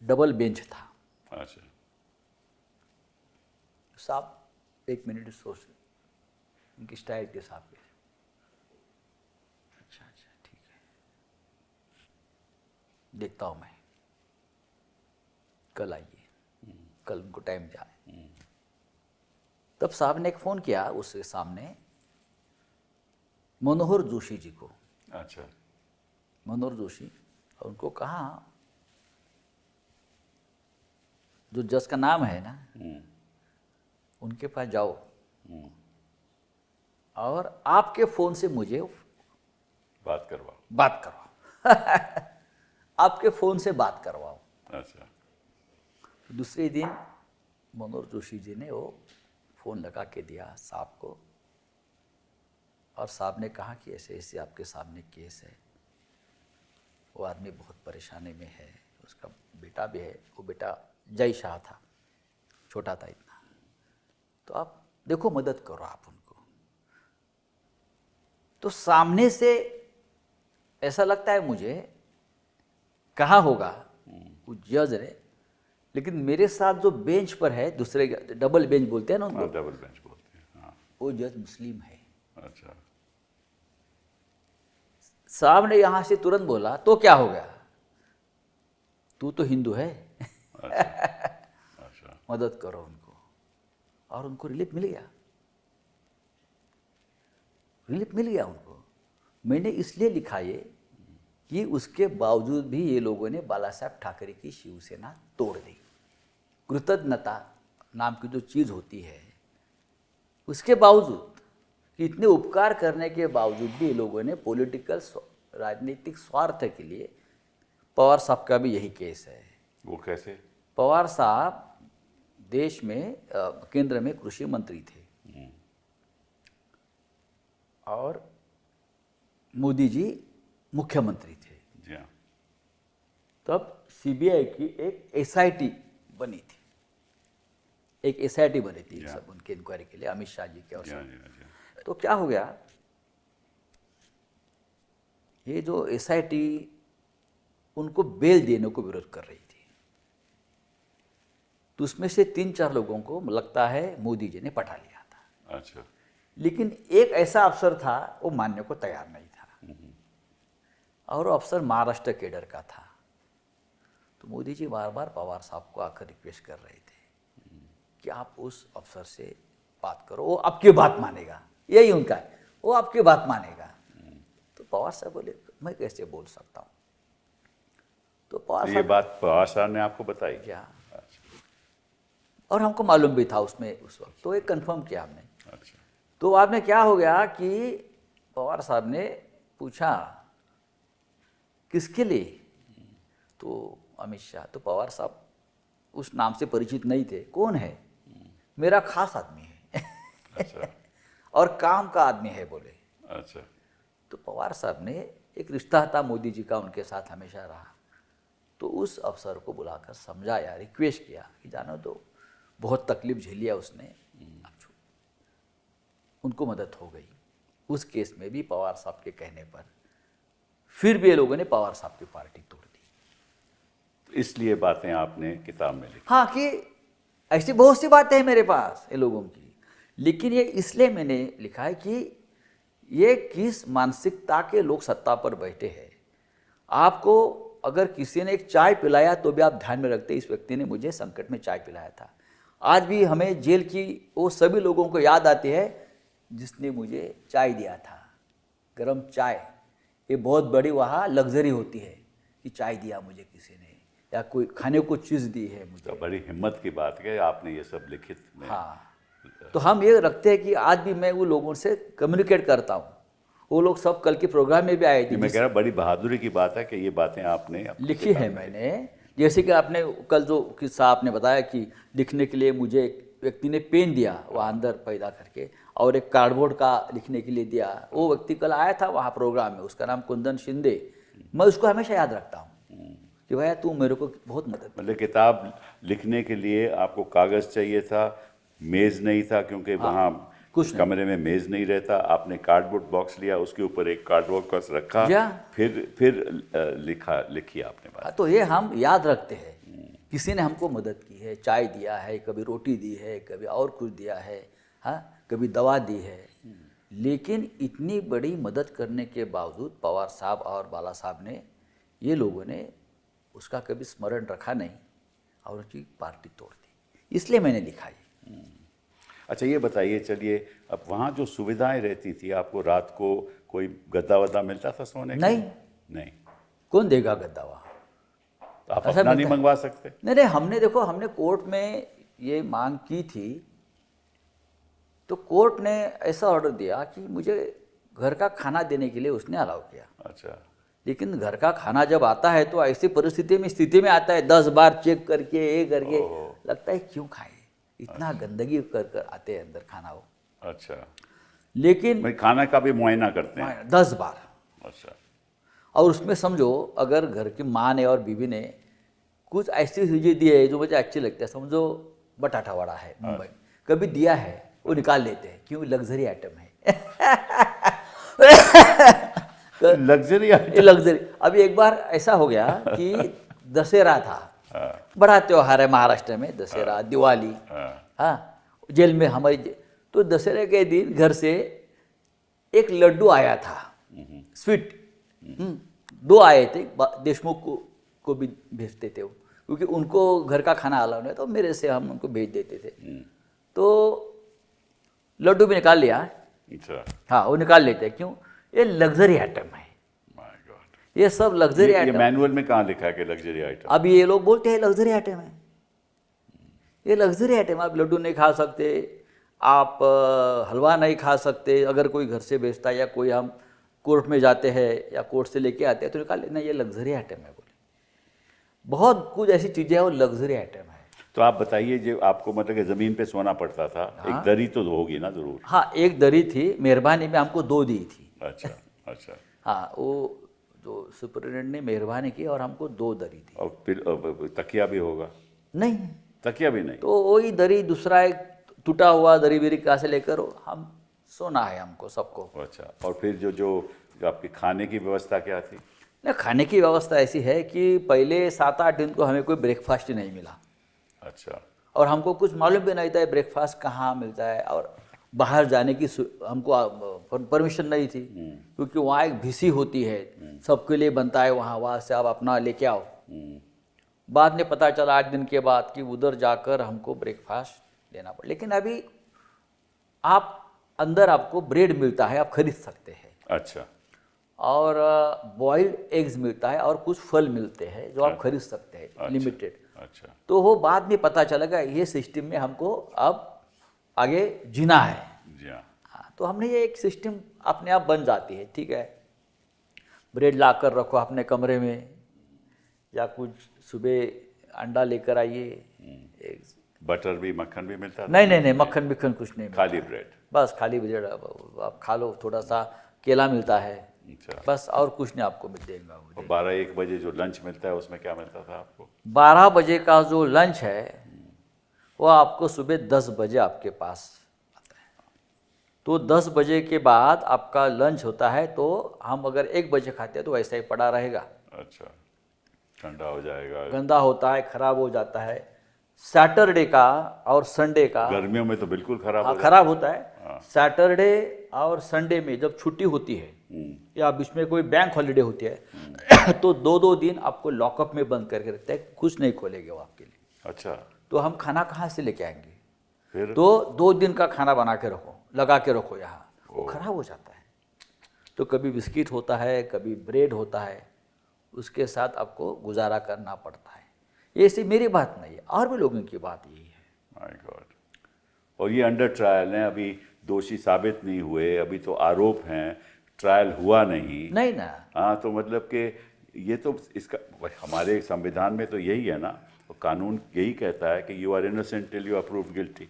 डबल बेंच था। अच्छा। साहब 1 मिनट सोच, उनकी स्टाइल के साथ। अच्छा अच्छा, ठीक है, देखता हूँ मैं, कल आइए। कल उनको टाइम दिया। तब साहब ने एक फ़ोन किया उसके सामने मनोहर जोशी जी को। अच्छा। मनोहर जोशी, और उनको कहा जो जज का नाम है ना, उनके पास जाओ और आपके फ़ोन से मुझे बात करवाओ। बात करवाओ। आपके फ़ोन से बात करवाओ। अच्छा। दूसरे दिन मनोहर जोशी जी ने वो फ़ोन लगा के दिया साहब को, और साहब ने कहा कि ऐसे ऐसे आपके सामने केस है, वो आदमी बहुत परेशानी में है, उसका बेटा भी है, वो बेटा जय शाह था, छोटा था इतना, तो आप देखो मदद करो आप उनको। तो सामने से ऐसा लगता है मुझे कहा होगा वो जज ने, लेकिन मेरे साथ जो बेंच पर है, दूसरे डबल बेंच बोलते हैं ना उनको, डबल बेंच बोलते हैं। हाँ। वो जज मुस्लिम है। अच्छा। साहब ने यहाँ से तुरंत बोला तो क्या हो गया, तू तो हिंदू है। अच्छा। मदद करो उनको। और उनको रिलीफ मिल गया, रिलीफ मिल गया उनको। मैंने इसलिए लिखा ये कि उसके बावजूद भी ये लोगों ने बाला साहब ठाकरे की शिवसेना तोड़ दी। कृतज्ञता नाम की जो चीज़ होती है, उसके बावजूद कि इतने उपकार करने के बावजूद भी ये लोगों ने पॉलिटिकल राजनीतिक स्वार्थ के लिए, पवार साहब का भी यही केस है। वो कैसे? पवार साहब देश में केंद्र में कृषि मंत्री थे और मोदी जी मुख्यमंत्री थे। जी हाँ। तब सीबीआई की एक एसआईटी बनी थी, एक एसआईटी बनी थी सब उनके इंक्वायरी के लिए, अमित शाह जी के और जी हाँ, सब। जी हाँ, जी हाँ। तो क्या हो गया, ये जो एसआईटी उनको बेल देने को विरोध कर रही थी, तो उसमें से 3-4 लोगों को लगता है मोदी जी ने पटा लिया था। अच्छा। लेकिन एक ऐसा अफसर था वो मानने को तैयार नहीं था, और वो अफसर महाराष्ट्र केडर का था। तो मोदी जी बार बार पवार साहब को आकर रिक्वेस्ट कर रहे थे कि आप उस अफसर से बात करो, वो आपकी बात मानेगा, यही उनका है, वो आपकी बात मानेगा। तो पवार साहब बोले मैं कैसे बोल सकता हूँ। तो पवार ये साहब बात पवार साहब ने आपको बताई? क्या, अच्छा। और हमको मालूम भी था उसमें उस वक्त, तो ये कंफर्म किया हमने। अच्छा। तो बाद में क्या हो गया कि पवार साहब ने पूछा किसके लिए? तो अमित शाह। तो पवार साहब उस नाम से परिचित नहीं थे। कौन है? मेरा खास आदमी है अच्छा और काम का आदमी है बोले। अच्छा। तो पवार साहब ने, एक रिश्ता था मोदी जी का उनके साथ हमेशा रहा, तो उस अफसर को बुलाकर समझाया, रिक्वेस्ट किया कि जानो तो बहुत तकलीफ झेली है उसने, अब छोड़। उनको मदद हो गई। उस केस में भी पवार साहब के कहने पर फिर भी ये लोगों ने पवार साहब की पार्टी तोड़ दी। तो इसलिए बातें आपने किताब में लिखी। हाँ, कि ऐसी बहुत सी बातें हैं मेरे पास ये लोगों की, लेकिन ये इसलिए मैंने लिखा है कि ये किस मानसिकता के लोग सत्ता पर बैठे हैं। आपको अगर किसी ने एक चाय पिलाया तो भी आप ध्यान में रखते इस व्यक्ति ने मुझे संकट में चाय पिलाया था। आज भी हमें जेल की वो सभी लोगों को याद आती है जिसने मुझे चाय दिया था, गरम चाय। ये बहुत बड़ी वहाँ लग्जरी होती है कि चाय दिया मुझे किसी ने, या कोई खाने को चीज़ दी है मुझे। तो बड़ी हिम्मत की बात है आपने ये सब लिखित में। हाँ, तो हम ये रखते हैं कि आज भी मैं वो लोगों से कम्युनिकेट करता हूँ। वो लोग सब कल के प्रोग्राम में भी आए थे। मैं कह रहा बड़ी बहादुरी की बात है कि ये बातें आपने अपनी लिखी किताब है में मैंने। जैसे कि आपने कल जो किस्सा आपने बताया कि लिखने के लिए मुझे एक व्यक्ति ने पेन दिया वहाँ अंदर पैदा करके, और एक कार्डबोर्ड का लिखने के लिए दिया। वो व्यक्ति कल आया था वहाँ प्रोग्राम में, उसका नाम कुंदन शिंदे। मैं उसको हमेशा याद रखता हूँ कि भैया तू मेरे को बहुत मदद। मतलब किताब लिखने के लिए आपको कागज़ चाहिए था, मेज़ नहीं था, क्योंकि वहाँ कुछ कमरे में मेज़ नहीं रहता। आपने कार्डबोर्ड बॉक्स लिया, उसके ऊपर एक कार्डबोर्ड बॉक्स रखा, या। फिर लिखी आपने बात। तो ये हम याद रखते हैं। किसी ने हमको मदद की है, चाय दिया है, कभी रोटी दी है, कभी और कुछ दिया है, हाँ, कभी दवा दी है। लेकिन इतनी बड़ी मदद करने के बावजूद पवार साहब और बाला साहब ने, ये लोगों ने उसका कभी स्मरण रखा नहीं और उसकी पार्टी तोड़ दी। इसलिए मैंने लिखा ये। अच्छा ये बताइए, चलिए, अब वहाँ जो सुविधाएं रहती थी, आपको रात को कोई गद्दा वद्दा मिलता था सोने का? नहीं। कौन देगा गद्दा वहाँ? तो आप ऐसा अपना नहीं मिलता है? मंगवा सकते? नहीं, हमने देखो, हमने कोर्ट में ये मांग की थी, तो कोर्ट ने ऐसा ऑर्डर दिया कि मुझे घर का खाना देने के लिए उसने अलाउ किया। अच्छा। लेकिन घर का खाना जब आता है तो ऐसी स्थिति में आता है, 10 बार चेक करके, ये करके, लगता है क्यों खाए, इतना गंदगी कर कर आते हैं अंदर खाना वो। अच्छा, लेकिन भाई खाना का भी मुआयना करते हैं? 10 बार। अच्छा। और उसमें समझो, अगर घर की माँ ने और बीवी ने कुछ ऐसी चीज़ें दी है जो मुझे अच्छी लगती है, समझो बटाटा वड़ा है मुंबई, कभी दिया है, वो निकाल लेते हैं, क्यों? लग्जरी आइटम है। लग्जरी ये लग्जरी। अभी एक बार ऐसा हो गया कि दशहरा था, बड़ा त्योहार है महाराष्ट्र में, दशहरा, दिवाली। हाँ, जेल में हमारी तो दशहरे के दिन घर से एक लड्डू आया था, स्वीट। 2 आए थे, देशमुख को भी भेजते थे वो, क्योंकि उनको घर का खाना अलाउ नहीं, तो मेरे से हम उनको भेज देते थे। तो लड्डू भी निकाल लिया। अच्छा। हाँ, वो निकाल लेते हैं, क्यों? ये लग्जरी आइटम है। माय गॉड, ये सब लग्जरी ये आइटम। मैनुअल में कहाँ लिखा है कि लग्जरी आइटम? अब ये लोग बोलते हैं लग्जरी आइटम है, ये लग्जरी आइटम। आप लड्डू नहीं खा सकते, आप हलवा नहीं खा सकते, अगर कोई घर से बेचता है या कोई हम कोर्ट में जाते हैं या कोर्ट से लेके आते हैं तो निकाल लेना, ये लग्जरी आइटम है बोले। बहुत कुछ ऐसी चीज़ें हैं वो लग्जरी आइटम है। तो आप बताइए, जो आपको मतलब कि ज़मीन पे सोना पड़ता था, एक दरी तो होगी ना जरूर? हाँ, एक दरी थी, मेहरबानी में हमको 2 दी थी। अच्छा अच्छा। हाँ, वो जो सुपरिटेंडेंट ने मेहरबानी की और हमको 2 दरी दी। और फिर तकिया भी होगा? नहीं, तकिया भी नहीं? तो वही दरी, दूसरा एक टूटा हुआ दरी बिरी कहाँ से लेकर हम सोना है हमको सबको। अच्छा। और फिर जो आपके खाने की व्यवस्था क्या थी? ना, खाने की व्यवस्था ऐसी है कि पहले 7-8 दिन को हमें कोई ब्रेकफास्ट ही नहीं मिला। अच्छा। और हमको कुछ मालूम भी नहीं था ब्रेकफास्ट कहाँ मिलता है, और बाहर जाने की हमको परमिशन नहीं थी, क्योंकि वहाँ एक भीसी होती है, सबके लिए बनता है वहाँ से आप अपना लेके आओ। बाद में पता चला 8 दिन के बाद कि उधर जाकर हमको ब्रेकफास्ट लेना पड़ा। लेकिन अभी आप अंदर आपको ब्रेड मिलता है, आप खरीद सकते हैं। अच्छा। और बॉइल्ड एग्स मिलता है और कुछ फल मिलते हैं जो आप खरीद सकते हैं, अच्छा, लिमिटेड। अच्छा। तो वो बाद में पता चलेगा ये सिस्टम में हमको अब आगे जीना है। जी हाँ। हाँ, तो हमने ये एक सिस्टम अपने आप बन जाती है, ठीक है। ब्रेड ला कर रखो अपने कमरे में, या कुछ सुबह अंडा लेकर आइए। बटर भी, मक्खन भी मिलता था? नहीं, मक्खन बिक्खन कुछ नहीं मिलता। खाली ब्रेड? बस खाली ब्रेड आप खा लो, थोड़ा सा केला मिलता है, अच्छा। बस, और कुछ नहीं आपको मिल देगा। और 12-1 बजे जो लंच मिलता है उसमें क्या मिलता था आपको? 12 बजे का जो लंच है वो आपको सुबह 10 बजे आपके पास आता है। तो 10 बजे के बाद आपका लंच होता है, तो हम अगर 1 बजे खाते हैं तो वैसा ही पड़ा रहेगा। अच्छा, ठंडा हो जाएगा, गंदा होता है, खराब हो जाता है। सैटरडे का और संडे का गर्मियों में तो बिल्कुल खराब हो खराब होता है। हाँ। सैटरडे और संडे में जब छुट्टी होती है या बीच में कोई बैंक हॉलीडे होती है तो 2-2 दिन आपको लॉकअप में बंद करके रखते हैं, कुछ नहीं खोलेंगे वो आपके लिए। अच्छा, तो हम खाना कहाँ से लेके आएंगे? फिर? तो 2 दिन का खाना बना के रखो, लगा के रखो यहाँ, वो खराब हो जाता है। तो कभी बिस्किट होता है, कभी ब्रेड होता है, उसके साथ आपको गुजारा करना पड़ता है। ये सिर्फ मेरी बात नहीं है, और भी लोगों की बात यही है। My God. और ये अंडर ट्रायल हैं, अभी दोषी साबित नहीं हुए, अभी तो आरोप हैं, ट्रायल हुआ नहीं ना। हाँ, तो मतलब कि ये तो इसका हमारे संविधान में तो यही है ना, और कानून यही कहता है कि you are innocent till you are proved guilty.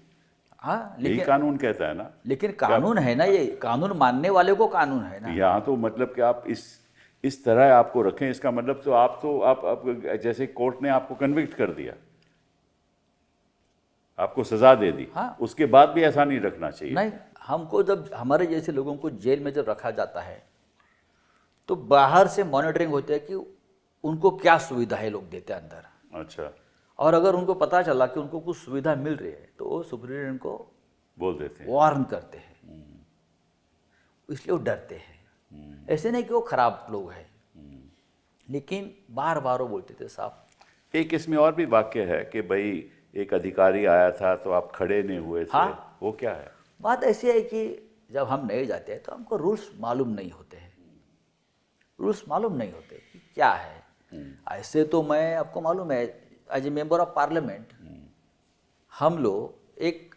हाँ, यही कानून कहता है ना। लेकिन कानून है ना, ये कानून मानने वाले को कानून है ना। यहाँ तो मतलब कि आप इस तरह आपको रखें, इसका मतलब तो आप जैसे कोर्ट ने आपको कन्विक्ट कर दिया, आपको सजा दे दी। हाँ। उसके बाद भी ऐसा नहीं रखना चाहिए। नहीं, हमको जब हमारे जैसे लोगों को जेल में जब रखा जाता है तो बाहर से मॉनिटरिंग होती है कि उनको क्या सुविधा है लोग देते हैं अंदर। अच्छा, और अगर उनको पता चला कि उनको कुछ सुविधा मिल रही है तो वो सुप्रीटेंडेंट को बोल देते हैं, वार्न करते हैं, इसलिए वो डरते हैं। ऐसे नहीं कि वो खराब लोग हैं, लेकिन बार बार वो बोलते थे साहब। एक इसमें और भी वाक्य है कि भाई एक अधिकारी आया था तो आप खड़े नहीं हुए थे। हाँ। वो क्या है? बात ऐसी है कि जब हम नए जाते हैं तो हमको रूल्स मालूम नहीं होते हैं, रूल्स मालूम नहीं होते कि क्या है। ऐसे तो मैं, आपको मालूम है, as a member of parliament हम लोग एक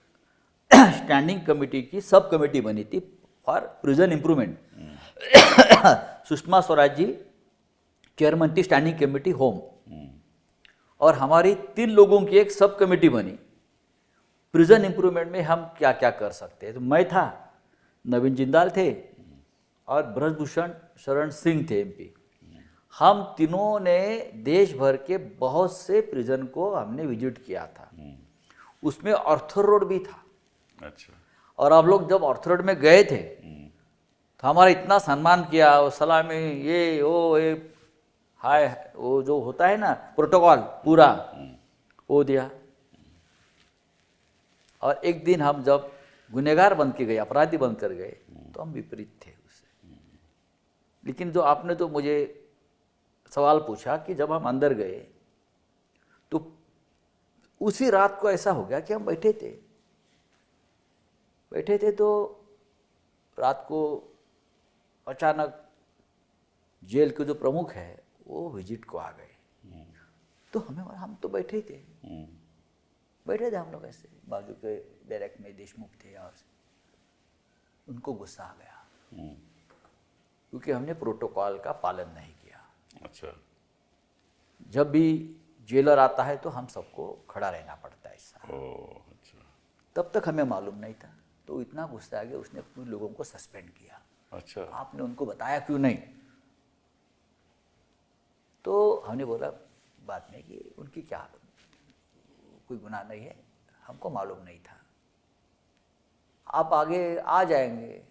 स्टैंडिंग कमेटी की सब कमेटी बनी थी for prison improvement. Sushma Swaraj ji chairman थी स्टैंडिंग कमेटी होम, और हमारी 3 लोगों की एक सब कमेटी बनी प्रिजन इम्प्रूवमेंट में हम क्या क्या कर सकते हैं। तो मैं था, नवीन जिंदाल थे, और ब्रजभूषण शरण सिंह थे MP। हम तीनों ने देश भर के बहुत से प्रिजन को हमने विजिट किया था, उसमें ऑर्थर रोड भी था। अच्छा, और आप लोग जब ऑर्थर रोड में गए थे तो हमारा इतना सम्मान किया, वो सलामी, ये वो ये हाय, वो जो होता है ना प्रोटोकॉल पूरा, वो दिया। और एक दिन हम जब गुनहगार बन के गए, अपराधी बन कर गए, तो हम विपरीत थे उससे। लेकिन जो आपने जो मुझे सवाल पूछा कि जब हम अंदर गए तो उसी रात को ऐसा हो गया कि हम बैठे थे तो रात को अचानक जेल के जो प्रमुख है वो विजिट को आ गए। तो हम तो बैठे थे हम लोग ऐसे, बाजू के बैरक में देशमुख थे, और उनको गुस्सा आ गया क्योंकि हमने प्रोटोकॉल का पालन नहीं किया। अच्छा, जब भी जेलर आता है तो हम सबको खड़ा रहना पड़ता है ऐसा। अच्छा, तब तक हमें मालूम नहीं था, तो इतना गुस्सा आ गया, उसने कुछ लोगों को सस्पेंड किया। अच्छा, आपने उनको बताया क्यों नहीं? तो हमने बोला बात नहीं कि उनकी क्या, कोई गुनाह नहीं है, हमको मालूम नहीं था, आप आगे आ जाएंगे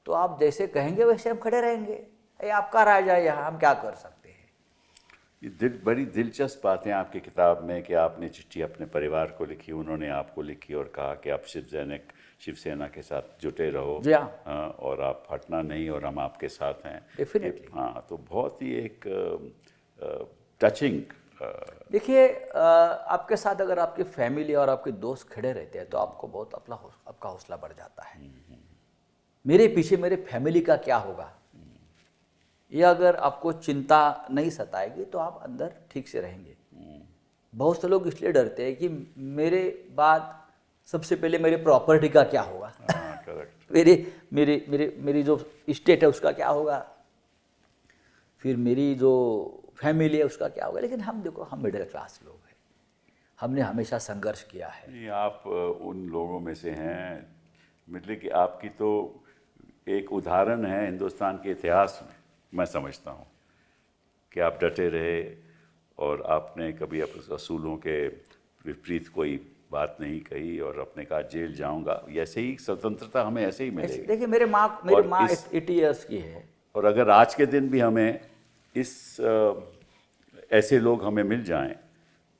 तो आप जैसे कहेंगे वैसे हम खड़े रहेंगे, ये आपका राज है, यहाँ हम क्या कर सकते हैं। ये बड़ी दिलचस्प बातें आपकी किताब में कि आपने चिट्ठी अपने परिवार को लिखी, उन्होंने आपको लिखी और कहा कि आप शिवसेना के साथ जुटे रहो। जी हाँ। हाँ, और आप हटना नहीं, और हम आपके साथ हैं। डेफिनेटली। हाँ, तो बहुत ही एक टचिंग। देखिए, आपके साथ अगर आपकी फैमिली और आपके दोस्त खड़े रहते हैं तो आपको बहुत आपका हौसला बढ़ जाता है। मेरे पीछे मेरे फैमिली का क्या होगा, ये अगर आपको चिंता नहीं सताएगी तो आप अंदर ठीक से रहेंगे। बहुत से लोग इसलिए डरते हैं कि मेरे बाद सबसे पहले मेरे प्रॉपर्टी का क्या होगा, करेक्ट। मेरी जो स्टेट है उसका क्या होगा। फिर मेरी जो फैमिली है उसका क्या होगा। लेकिन हम देखो, हम मिडिल क्लास लोग हैं, हमने हमेशा संघर्ष किया है। नहीं, आप उन लोगों में से हैं, मतलब कि आपकी तो एक उदाहरण है हिंदुस्तान के इतिहास में, मैं समझता हूँ कि आप डटे रहे और आपने कभी असूलों के विपरीत कोई बात नहीं कही और आपने कहा जेल जाऊंगा। ऐसे ही स्वतंत्रता हमें ऐसे ही मिलेगी। देखिए, मेरी माँ और 80 ईयर्स की है। और अगर आज के दिन भी हमें ऐसे लोग हमें मिल जाएं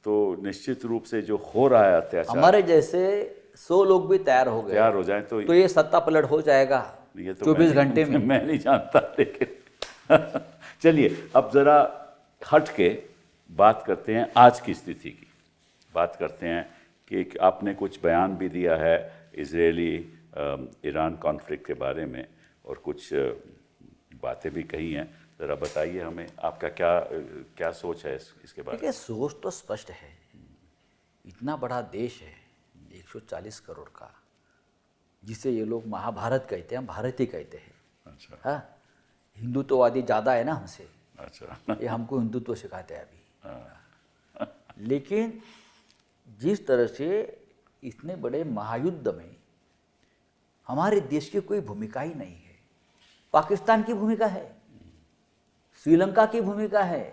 तो निश्चित रूप से जो हो रहा है अत्याचार, हमारे जैसे 100 लोग भी तैयार हो गए, तैयार हो जाएं तो ये सत्ता पलट हो जाएगा ये तो 24 घंटे में। मैं नहीं जानता, लेकिन चलिए अब जरा हट के बात करते हैं आज की स्थिति की। बात करते हैं कि आपने कुछ बयान भी दिया है इजरायली ईरान कॉन्फ्लिक्ट के बारे में और कुछ बातें भी कही हैं। ज़रा बताइए हमें, आपका क्या सोच है इसके बारे में? देखिए, सोच तो स्पष्ट है। इतना बड़ा देश है 140 करोड़ का, जिसे ये लोग महाभारत कहते हैं, हम भारत ही कहते हैं। अच्छा, हाँ, हिंदुत्ववादी ज़्यादा है ना हमसे, अच्छा। ये हमको हिंदुत्व सिखाते हैं अभी। लेकिन जिस तरह से इतने बड़े महायुद्ध में हमारे देश की कोई भूमिका ही नहीं है। पाकिस्तान की भूमिका है, श्रीलंका की भूमिका है,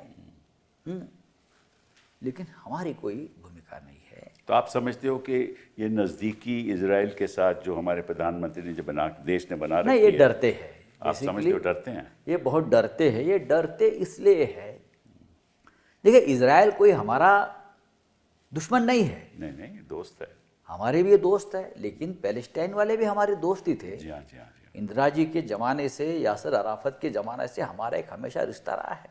लेकिन हमारी कोई भूमिका नहीं है। तो आप समझते हो कि ये नज़दीकी इजराइल के साथ जो हमारे प्रधानमंत्री ने जो देश ने बना नहीं, रखी ये है, डरते हैं। आप समझते हो डरते हैं? ये बहुत डरते हैं। ये डरते इसलिए है, देखिए, इजराइल कोई हमारा दुश्मन नहीं है। नहीं नहीं, दोस्त है। हमारे भी ये दोस्त है, लेकिन पैलेस्टाइन वाले भी हमारे दोस्त ही थे। जी हाँ, जी हाँ, जी हाँ। इंदिरा जी के ज़माने से, यासर अराफत के ज़माने से हमारा एक हमेशा रिश्ता रहा है।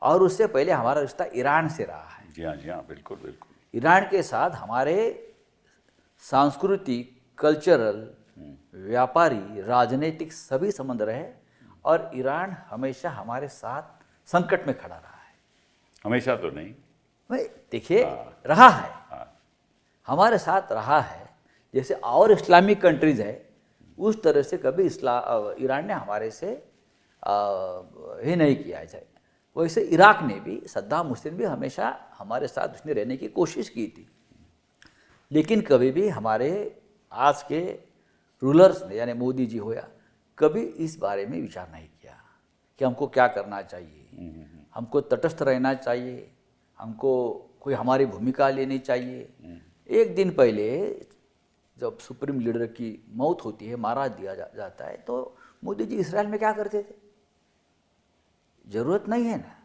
और उससे पहले हमारा रिश्ता ईरान से रहा है। जी हाँ, जी हाँ, बिल्कुल बिल्कुल। ईरान के साथ हमारे सांस्कृतिक, कल्चरल, व्यापारी, राजनीतिक सभी संबंध रहे और ईरान हमेशा हमारे साथ संकट में खड़ा रहा है। हमेशा तो नहीं। भाई देखिए, रहा है, हाँ, हमारे साथ रहा है। जैसे और इस्लामिक कंट्रीज है, उस तरह से कभी ईरान ने हमारे से ही नहीं किया जाए। वैसे इराक ने भी, सद्दाम हुसैन भी हमेशा हमारे साथ उसने रहने की कोशिश की थी। लेकिन कभी भी हमारे आज के रूलर्स ने, यानी मोदी जी होया, कभी इस बारे में विचार नहीं किया कि हमको क्या करना चाहिए, हमको तटस्थ रहना चाहिए, हमको कोई हमारी भूमिका लेनी चाहिए। एक दिन पहले जब सुप्रीम लीडर की मौत होती है, मारा दिया जाता है, तो मोदी जी इसराइल में क्या करते थे? जरूरत नहीं है ना,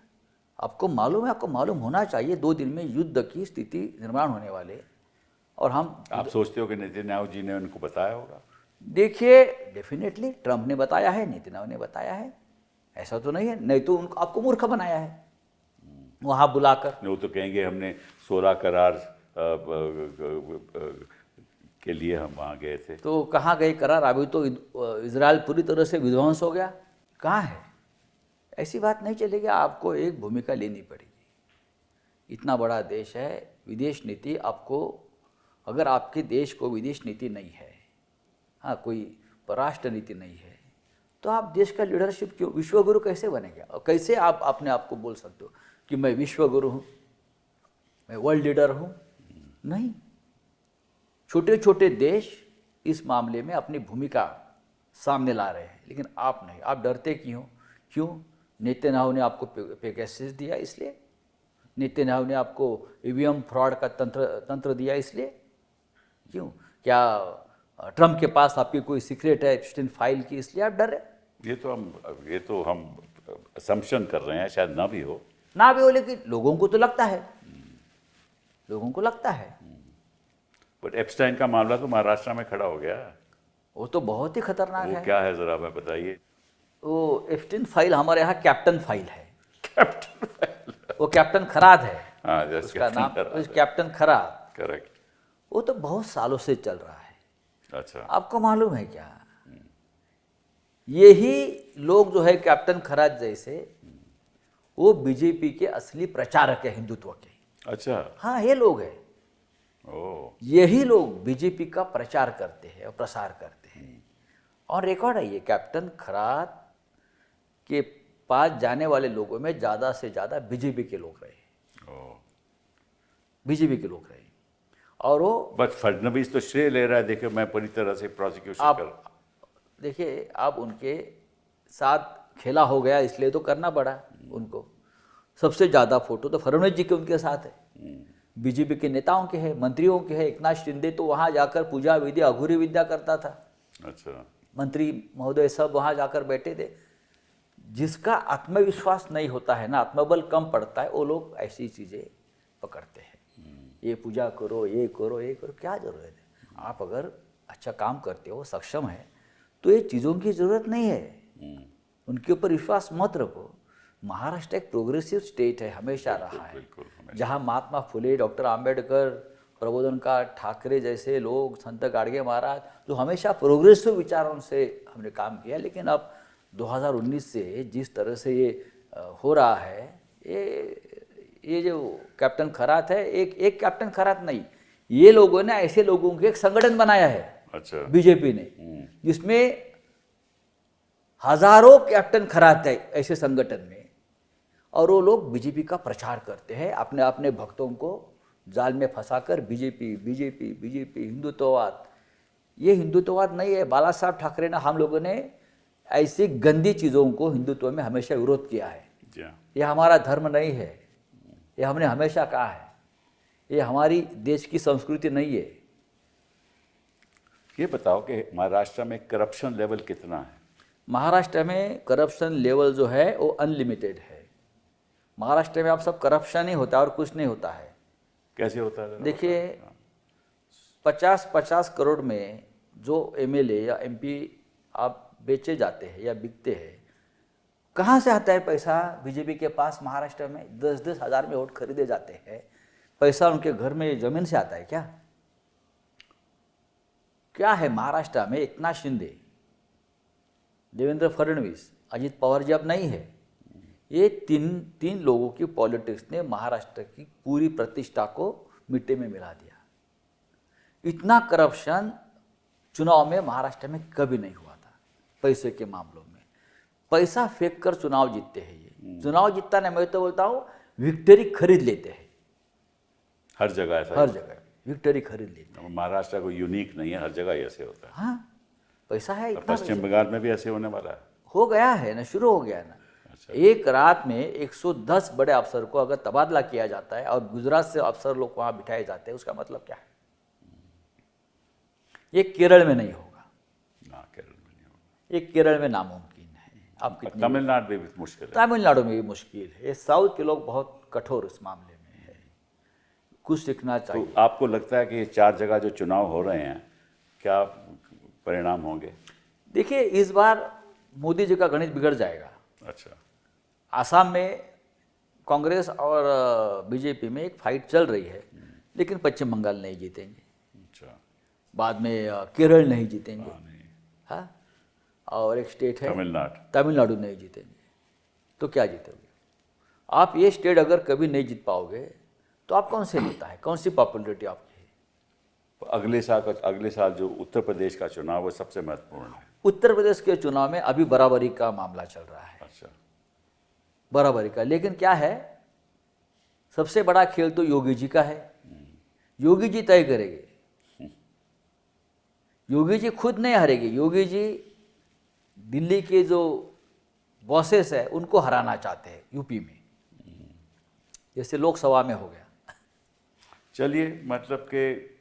आपको मालूम है, आपको मालूम होना चाहिए 2 दिन में युद्ध की स्थिति निर्माण होने वाले। और हम, आप सोचते हो कि नेतन्याहू जी ने उनको बताया होगा? देखिए, डेफिनेटली ट्रंप ने बताया है, नेतन्याहू ने बताया है, ऐसा तो नहीं है। नहीं तो उनको आपको मूर्ख बनाया है वहाँ बुलाकर। वो तो कहेंगे हमने 16 करार के लिए हम वहाँ गए थे। तो कहाँ गए करार? अभी तो इजराइल पूरी तरह से विध्वंस हो गया, कहाँ है? ऐसी बात नहीं चलेगी, आपको एक भूमिका लेनी पड़ेगी। इतना बड़ा देश है, विदेश नीति आपको, अगर आपके देश को विदेश नीति नहीं है, हाँ, कोई परराष्ट्र नीति नहीं है, तो आप देश का लीडरशिप क्यों, विश्वगुरु कैसे बनेंगे? और कैसे आप अपने आप को बोल सकते हो कि मैं विश्वगुरु हूँ, मैं वर्ल्ड लीडर हूँ? नहीं। छोटे छोटे देश इस मामले में अपनी भूमिका सामने ला रहे हैं, लेकिन आप नहीं। आप डरते क्यों? नेतन्याहू ने आपको पेगासस दिया इसलिए? नेतन्याहू ने आपको ईवीएम फ्रॉड का तंत्र दिया इसलिए? क्यों? क्या ट्रंप के पास आपकी कोई सीक्रेट है एप्स्टीन फाइल की, इसलिए आप डर रहे? ये तो हम असम्पशन कर रहे हैं, शायद ना भी हो। लेकिन लोगों को तो लगता है, लोगों को लगता है। बट एप्स्टाइन का मामला तो महाराष्ट्र में खड़ा हो गया। वो तो बहुत ही खतरनाक वो है। क्या है, जरा मैं बताइए। वो एप्स्टीन फाइल हमारे यहाँ कैप्टन फाइल है। कैप्टन फाइल, वो कैप्टन खराद है। हाँ, उसका नाम कैप्टन खराद। करेक्ट। वो तो बहुत सालों से चल रहा है। अच्छा, आपको मालूम है क्या? यही लोग जो है कैप्टन खराद जैसे, वो बीजेपी के असली प्रचारक है हिंदुत्व के। अच्छा, हाँ, ये लोग हैं। यही लोग बीजेपी का प्रचार करते हैं और प्रसार करते हैं। और रिकॉर्ड है, ये कैप्टन खराद के पास जाने वाले लोगों में ज़्यादा से ज़्यादा बीजेपी के लोग रहे, बीजेपी के लोग रहे। और वो बट फडणवीस तो श्रेय ले रहा है, देखिए मैं पूरी तरह से प्रोसिक्यूशन आप कर। देखिए, आप उनके साथ खेला हो गया इसलिए तो करना पड़ा उनको। सबसे ज़्यादा फोटो तो फडणवीस जी के उनके साथ है, बीजेपी के नेताओं के है, मंत्रियों के है। एकनाथ शिंदे तो वहाँ जाकर पूजा विधि अघोरी विद्या करता था। अच्छा, मंत्री महोदय सब वहाँ जाकर बैठे थे। जिसका आत्मविश्वास नहीं होता है ना, आत्मबल कम पड़ता है, वो लोग ऐसी चीज़ें पकड़ते हैं। ये पूजा करो, ये करो, ये करो, क्या ज़रूरत है? आप अगर अच्छा काम करते हो, सक्षम है, तो ये चीज़ों की ज़रूरत नहीं है। उनके ऊपर विश्वास मत रखो। महाराष्ट्र एक प्रोग्रेसिव स्टेट है, हमेशा रहा है, बिल्कुल, हमेशा। जहाँ महात्मा फुले, डॉक्टर आम्बेडकर, प्रबोधनकार ठाकरे जैसे लोग, संत गाडगे महाराज, जो हमेशा प्रोग्रेसिव विचारों से हमने काम किया। लेकिन अब 2019 से जिस तरह से ये हो रहा है, ये जो कैप्टन खरात है, एक कैप्टन खरात नहीं, ये लोगों ने ऐसे लोगों के एक संगठन बनाया है, अच्छा, बीजेपी ने, जिसमें हजारों कैप्टन खरात है ऐसे संगठन में। और वो लोग बीजेपी का प्रचार करते हैं, अपने अपने भक्तों को जाल में फंसाकर बीजेपी बीजेपी बीजेपी, हिंदुत्ववाद। ये हिंदुत्ववाद नहीं है। बाला साहब ठाकरे ने, हम लोगों ने ऐसी गंदी चीज़ों को हिंदुत्व में हमेशा विरोध किया है। ये हमारा धर्म नहीं है, ये हमने हमेशा कहा है, ये हमारी देश की संस्कृति नहीं है। ये बताओ कि महाराष्ट्र में करप्शन लेवल कितना है? महाराष्ट्र में करप्शन लेवल जो है वो अनलिमिटेड है। महाराष्ट्र में आप सब करप्शन ही होता है और कुछ नहीं होता है। कैसे होता है? देखिए, 50-50 करोड़ में जो एमएलए या एमपी आप बेचे जाते हैं या बिकते हैं, कहाँ से आता है पैसा बीजेपी के पास? महाराष्ट्र में 10-10 हज़ार में वोट खरीदे जाते हैं, पैसा उनके घर में ज़मीन से आता है क्या? क्या है महाराष्ट्र में? एकनाथ शिंदे, देवेंद्र फडणवीस, अजित पवार जी अब नहीं है। ये तीन लोगों की पॉलिटिक्स ने महाराष्ट्र की पूरी प्रतिष्ठा को मिट्टी में मिला दिया। इतना करप्शन चुनाव में महाराष्ट्र में कभी नहीं हुआ था। पैसे के मामलों में पैसा फेंक कर चुनाव जीतते हैं ये। चुनाव जीतता नहीं, मैं तो बोलता हूँ विक्ट्री खरीद लेते हैं। हर जगह ऐसा, हर जगह विक्ट्री खरीद लेते हैं। महाराष्ट्र को यूनिक नहीं है, हर जगह ऐसे होता है। हाँ, पैसा है इतना। पश्चिम बंगाल में भी ऐसे होने वाला है? हो गया है ना, शुरू हो गया ना। एक रात में 110 बड़े अफसर को अगर तबादला किया जाता है और गुजरात से अफसर लोग वहां बिठाए जाते हैं, उसका मतलब क्या है? ये केरल में नहीं होगा ना, केरल में नहीं होगा। ये केरल में नामुमकिन है। आप कितनी तमिलनाडु में भी मुश्किल है। तमिलनाडु में भी मुश्किल है। ये साउथ के लोग बहुत कठोर इस मामले में है, कुछ सीखना चाहिए। तो आपको लगता है कि ये 4 जगह जो चुनाव हो रहे हैं, क्या परिणाम होंगे? देखिए, इस बार मोदी जी का गणित बिगड़ जाएगा। अच्छा, आसाम में कांग्रेस और बीजेपी में एक फाइट चल रही है, लेकिन पश्चिम बंगाल नहीं जीतेंगे। अच्छा, बाद में केरल नहीं जीतेंगे। नहीं, हाँ, और एक स्टेट है तमिलनाडु नहीं जीतेंगे। तो क्या जीतोगे आप? ये स्टेट अगर कभी नहीं जीत पाओगे तो आप कौन से नेता है, कौन सी पॉपुलरिटी आपकी है? अगले साल जो उत्तर प्रदेश का चुनाव वो सबसे महत्वपूर्ण है। उत्तर प्रदेश के चुनाव में अभी बराबरी का मामला चल रहा है। अच्छा, बराबरी का। लेकिन क्या है, सबसे बड़ा खेल तो योगी जी का है। योगी जी तय करेंगे। योगी जी खुद नहीं हारेंगे। योगी जी दिल्ली के जो बॉसेस है उनको हराना चाहते हैं यूपी में, जैसे लोकसभा में हो गया। चलिए, मतलब कि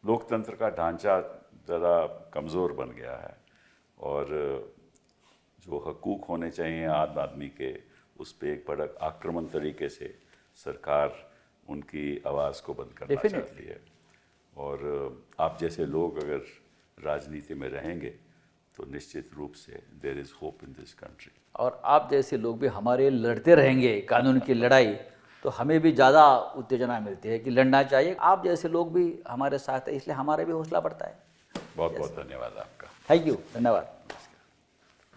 लोकतंत्र का ढांचा ज़रा कमज़ोर बन गया है और जो हकूक़ होने चाहिए आम आदमी के, उस पर एक बड़ा आक्रामक तरीके से सरकार उनकी आवाज़ को बंद करना चाहती है। और आप जैसे लोग अगर राजनीति में रहेंगे तो निश्चित रूप से there is hope in this country. और आप जैसे लोग भी हमारे लड़ते रहेंगे कानून की लड़ाई, तो हमें भी ज़्यादा उत्तेजना मिलती है कि लड़ना चाहिए। आप जैसे लोग भी हमारे साथ हैं, इसलिए हमारा भी हौसला बढ़ता है। बहुत बहुत धन्यवाद आपका। थैंक यू, धन्यवाद।